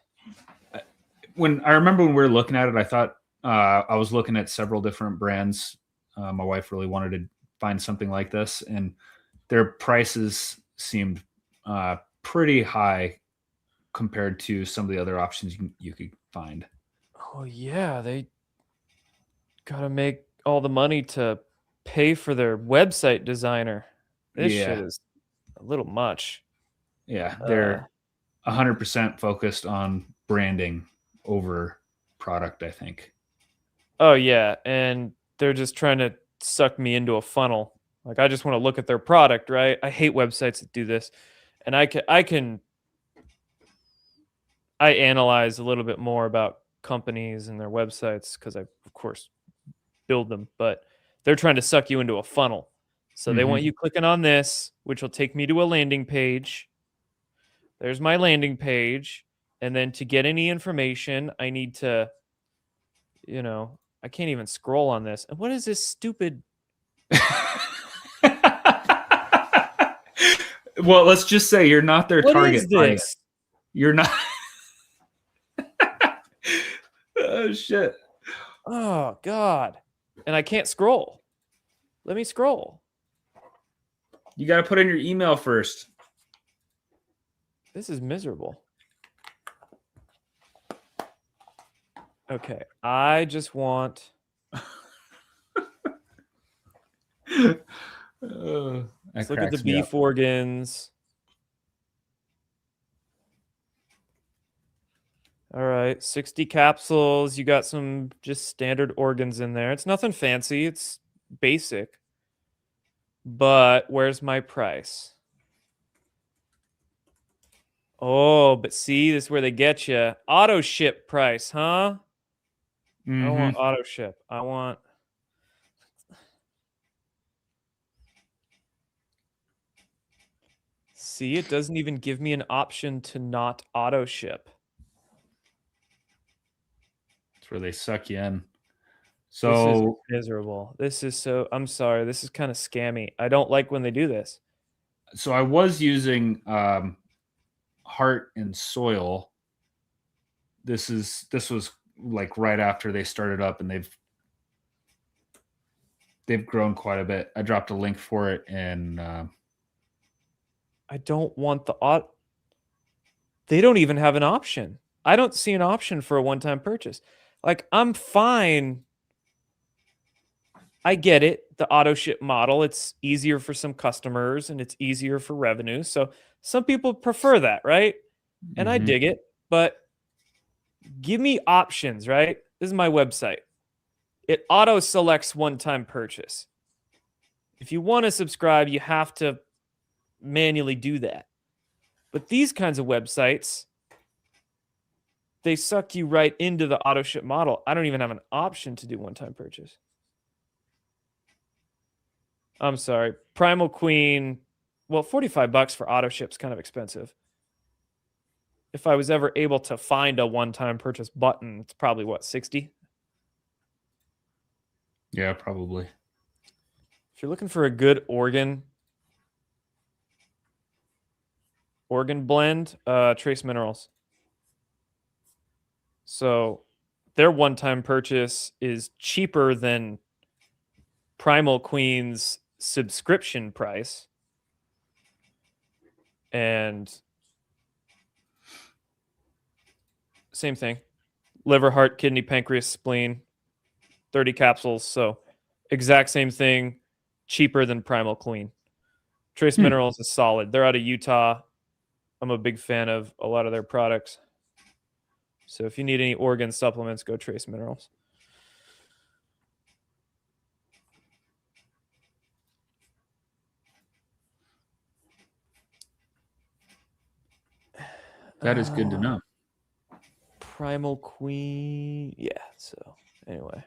I remember when we were looking at it, I thought I was looking at several different brands. My wife really wanted to find something like this, and their prices seemed pretty high compared to some of the other options you could find. Oh yeah, they gotta make all the money to pay for their website designer. This shit is a little much. Yeah, they're 100% focused on branding over product, I think. Oh yeah, and they're just trying to suck me into a funnel. Like I just want to look at their product, right? I hate websites that do this. And I analyze a little bit more about companies and their websites because I of course build them, but they're trying to suck you into a funnel. So they want you clicking on this, which will take me to a landing page. There's my landing page. And then to get any information, I need to, I can't even scroll on this. And what is this stupid? Well, let's just say you're not their target. What is this? You're not. Oh, shit. Oh, God. And I can't scroll. Let me scroll. You got to put in your email first. This is miserable. Okay. I just want... Let's look at the beef organs. All right, 60 capsules. You got some just standard organs in there. It's nothing fancy. It's basic. But where's my price? Oh, but see, this is where they get you. Auto ship price, huh? I don't want auto ship. I want. See, it doesn't even give me an option to not auto ship. That's where they suck you in. This is So miserable. This is so. I'm sorry. This is kind of scammy. I don't like when they do this. so I was using Heart and Soil. This was like right after they started up, and they've grown quite a bit. I dropped a link for it, and I don't want the They don't even have an option. I don't see an option for a one-time purchase. Like, I'm fine. I get it. The auto ship model, it's easier for some customers and it's easier for revenue. So some people prefer that, right? And I dig it, but give me options, right? This is my website. It auto selects one-time purchase. If you want to subscribe, you have to manually do that. But these kinds of websites, they suck you right into the auto ship model. I don't even have an option to do one-time purchase. I'm sorry. Primal Queen, well, $45 for auto ship's kind of expensive. If I was ever able to find a one-time purchase button, it's probably what, 60? yeah, probably. If you're looking for a good organ blend, Trace Minerals. So their one-time purchase is cheaper than Primal Queen's subscription price. And same thing. Liver, heart, kidney, pancreas, spleen, 30 capsules. So exact same thing, cheaper than Primal Queen. Trace Minerals is solid. They're out of Utah. I'm a big fan of a lot of their products. So if you need any organ supplements, go Trace Minerals. That is good to know. Primal Queen. Yeah, so anyway.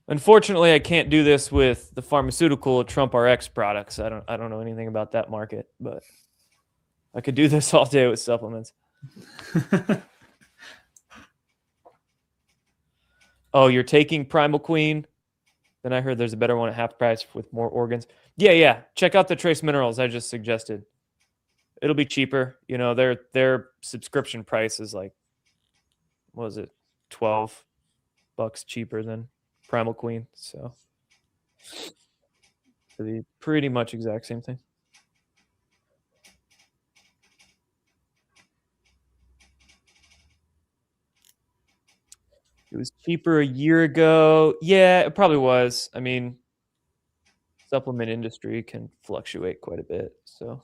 Unfortunately, I can't do this with the pharmaceutical TrumpRx products. I don't know anything about that market, but I could do this all day with supplements. Oh, you're taking Primal Queen? Then I heard there's a better one at half price with more organs. Yeah. Check out the Trace Minerals I just suggested. It'll be cheaper. You know, their subscription price is like, what was it, $12 cheaper than Primal Queen. So it'll be pretty much exact same thing. It was cheaper a year ago. Yeah, it probably was. I mean, supplement industry can fluctuate quite a bit. So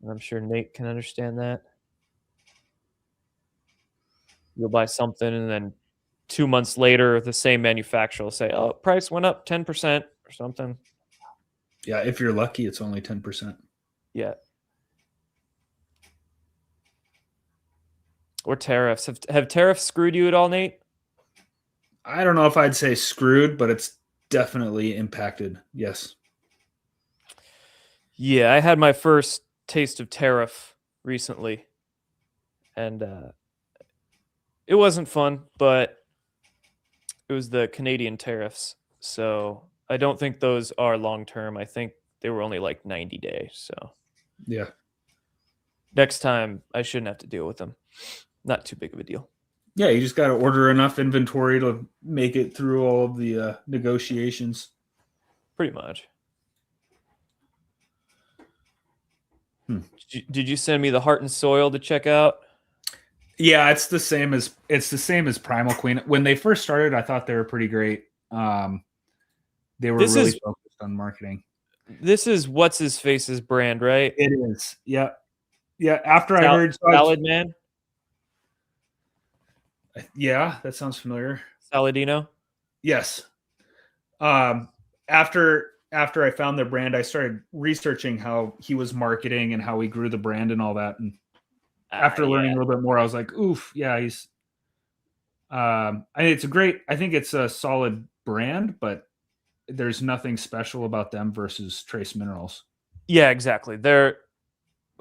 I'm sure Nate can understand that. You'll buy something and then 2 months later, the same manufacturer will say, oh, price went up 10% or something. Yeah, if you're lucky, it's only 10%. Yeah. Or tariffs. Have tariffs screwed you at all, Nate? I don't know if I'd say screwed, but it's definitely impacted. Yes. Yeah, I had my first taste of tariff recently. And it wasn't fun, but it was the Canadian tariffs. So I don't think those are long-term. I think they were only like 90 days. So Yeah. next time I shouldn't have to deal with them. Not too big of a deal. Yeah, you just got to order enough inventory to make it through all of the negotiations. Pretty much. Did you send me the Heart and Soil to check out? Yeah, it's the same as Primal Queen. When they first started, I thought they were pretty great. They were really focused on marketing. This is what's his face's brand, right? It is. Yeah. Yeah, after I heard Salad Man, yeah, that sounds familiar. Saladino. Yes. After I found their brand, I started researching how he was marketing and how he grew the brand and all that. And after learning a little bit more, I was like, oof, yeah, he's I think it's a solid brand, but there's nothing special about them versus Trace Minerals. Yeah, exactly.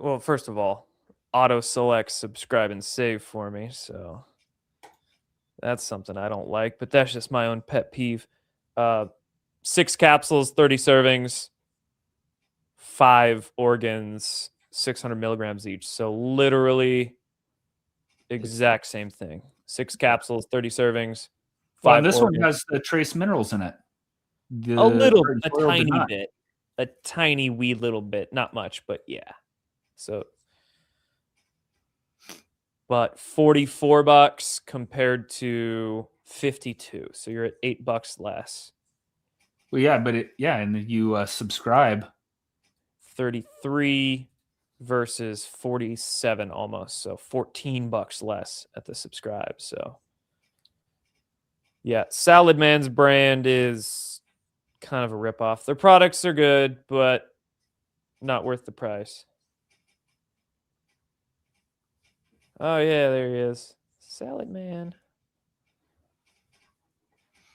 Well, first of all, auto select subscribe and save for me, so that's something I don't like, but that's just my own pet peeve. 6 capsules, 30 servings, 5 organs, 600 milligrams each. So literally exact same thing. 6 capsules, 30 servings, 5 Well, and this organs. one has the Trace Minerals in it. A tiny wee little bit, not much, but yeah. So, but $44 compared to 52, so you're at $8 less. Well, yeah, but and you subscribe. 33 versus 47 almost, so $14 less at the subscribe. So, yeah, Salad Man's brand is kind of a ripoff. Their products are good, but not worth the price. Oh, yeah, there he is. Salad Man.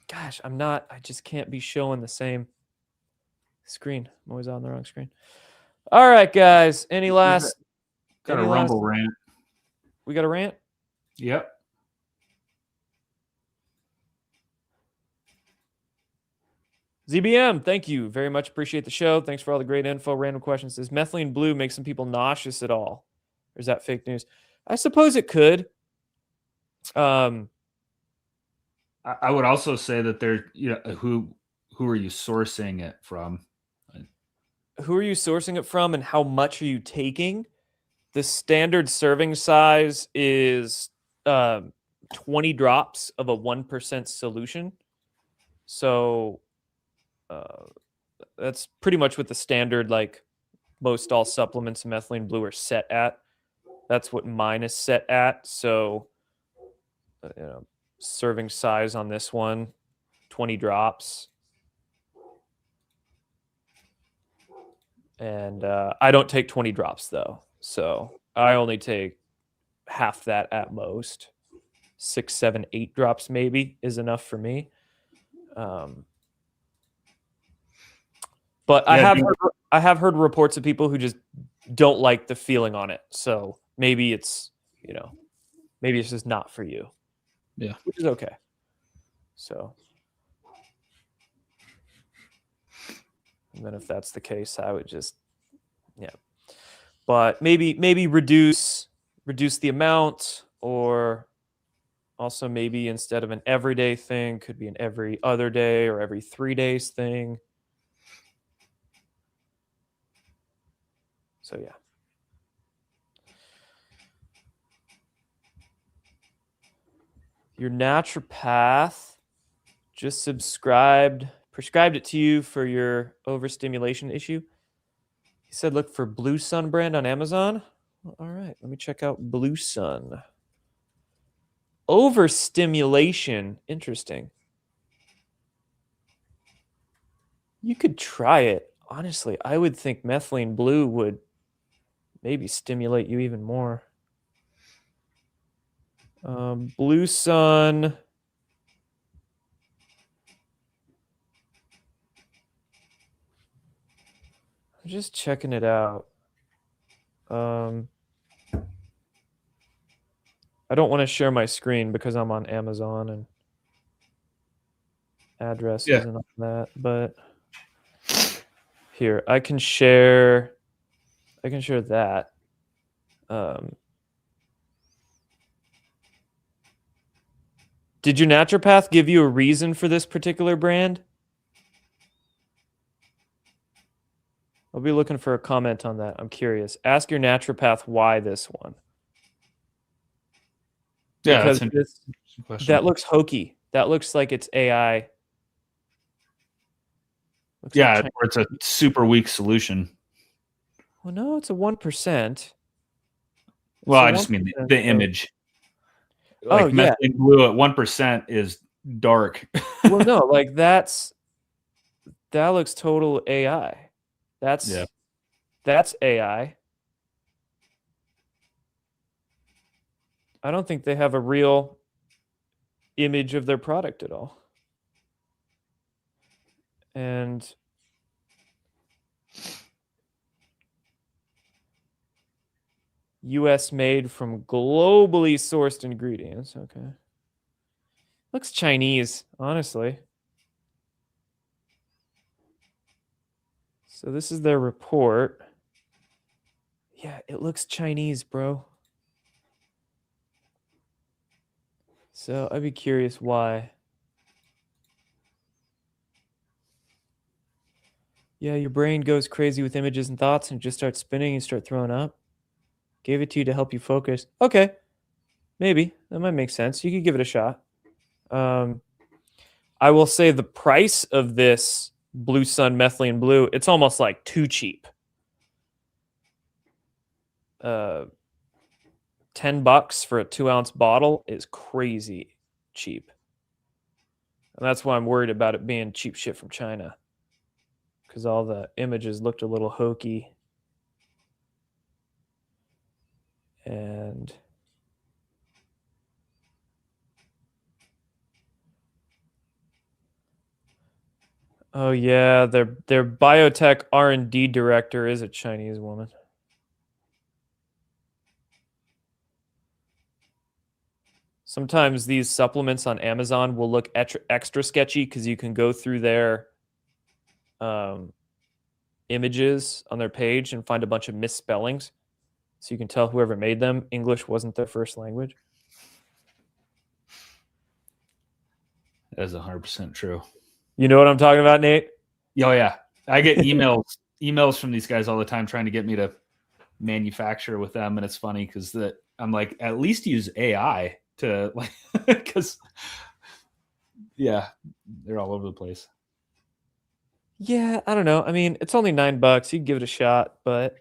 Gosh, I just can't be showing the same screen. I'm always on the wrong screen. All right, guys. Any last? Got a Rumble rant. We got a rant? Yep. ZBM, thank you very much. Appreciate the show. Thanks for all the great info. Random questions. Does methylene blue make some people nauseous at all? Or is that fake news? I suppose it could. I would also say that who are you sourcing it from? Who are you sourcing it from and how much are you taking? The standard serving size is 20 drops of a 1% solution. So that's pretty much what the standard, like most all supplements of methylene blue are set at. That's what mine is set at. So, serving size on this one, 20 drops. And I don't take 20 drops though. So I only take half that at most. 6, 7, 8 drops maybe is enough for me. But Yeah, I have heard reports of people who just don't like the feeling on it. So maybe it's just not for you. Yeah, which is okay. So, and then if that's the case, I would just but maybe reduce the amount, or also maybe instead of an everyday thing, could be an every other day or every 3 days thing. So yeah. Your naturopath just prescribed it to you for your overstimulation issue. He said look for Blue Sun brand on Amazon. Well, all right, let me check out Blue Sun. Overstimulation, interesting. You could try it. Honestly, I would think methylene blue would maybe stimulate you even more. Blue Sun. I'm just checking it out. I don't want to share my screen because I'm on Amazon and addresses and all that, but here I can share that. Did your naturopath give you a reason for this particular brand? I'll be looking for a comment on that. I'm curious. Ask your naturopath why this one. Yeah, because that's an interesting question. that looks hokey. That looks like it's AI. Looks Yeah, like or it's a super weak solution. well, no, it's a 1%. Well, So I just mean 1%, the image. Oh, Like yeah. methane blue at 1% is dark. Well, no, like that looks total AI. Yeah. That's AI. I don't think they have a real image of their product at all. And US made from globally sourced ingredients. Okay. Looks Chinese, honestly. So this is their report. Yeah, it looks Chinese, bro. So I'd be curious why. Yeah, your brain goes crazy with images and thoughts and just starts spinning and start throwing up. Gave it to you to help you focus. Okay, maybe. That might make sense. You could give it a shot. I will say the price of this Blue Sun Methylene Blue, it's almost like too cheap. $10 for a 2-ounce bottle is crazy cheap. And that's why I'm worried about it being cheap shit from China. Because all the images looked a little hokey. And oh yeah, their biotech R&D director is a Chinese woman. Sometimes these supplements on Amazon will look extra sketchy because you can go through their images on their page and find a bunch of misspellings. So you can tell whoever made them, English wasn't their first language. That is 100% true. You know what I'm talking about, Nate? Oh yeah. I get emails from these guys all the time trying to get me to manufacture with them. And it's funny because I'm like, at least use AI to like, because yeah, they're all over the place. Yeah, I don't know. I mean, it's only $9. You can give it a shot, but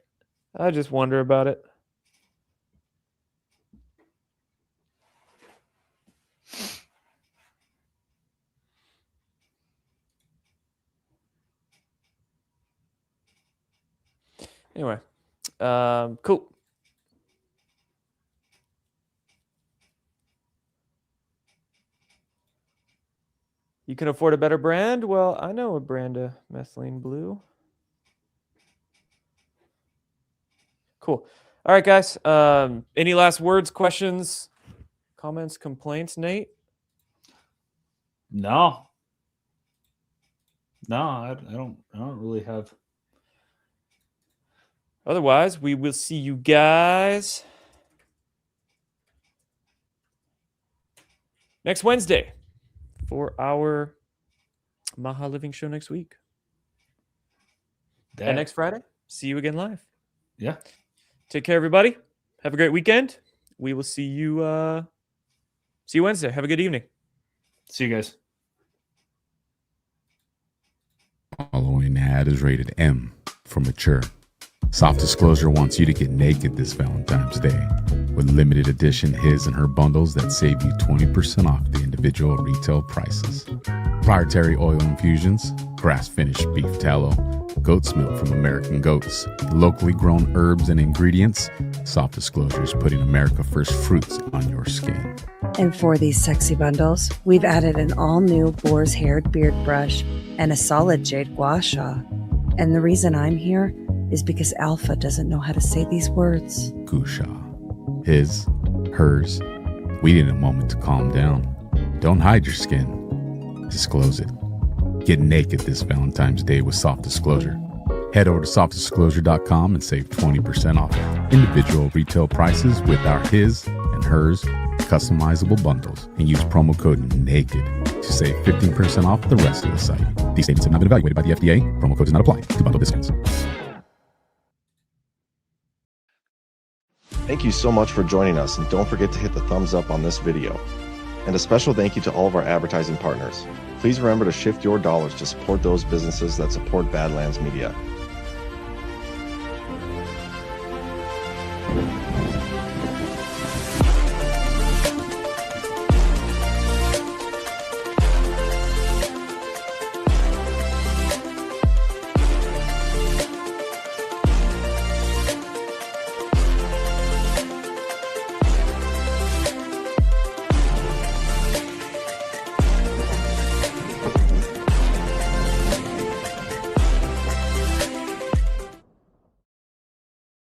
I just wonder about it. Anyway, cool. You can afford a better brand? Well, I know a brand of methylene blue. Cool. All right, guys. Any last words, questions, comments, complaints, Nate? No, I don't really have. Otherwise, we will see you guys next Wednesday for our MAHA Living Show next week. And next Friday, see you again live. Yeah. Take care, everybody. Have a great weekend. We will see you Wednesday. Have a good evening. See you guys. Following ad is rated M for mature. Soft Disclosure wants you to get naked this Valentine's Day with limited edition his and her bundles that save you 20% off the individual retail prices. Proprietary oil infusions, grass-finished beef tallow, goat's milk from American goats, locally grown herbs and ingredients. Soft Disclosure is putting America First fruits on your skin. And for these sexy bundles, we've added an all-new boar's haired beard brush and a solid jade gua sha. And the reason I'm here is because Alpha doesn't know how to say these words. Gusha. His, hers. We need a moment to calm down. Don't hide your skin. Disclose it. Get naked this Valentine's Day with Soft Disclosure. Head over to softdisclosure.com and save 20% off individual retail prices with our his and hers customizable bundles, and use promo code NAKED to save 15% off the rest of the site. These statements have not been evaluated by the FDA. Promo code does not apply to bundle discounts. Thank you so much for joining us, and don't forget to hit the thumbs up on this video. And a special thank you to all of our advertising partners. Please remember to shift your dollars to support those businesses that support Badlands Media.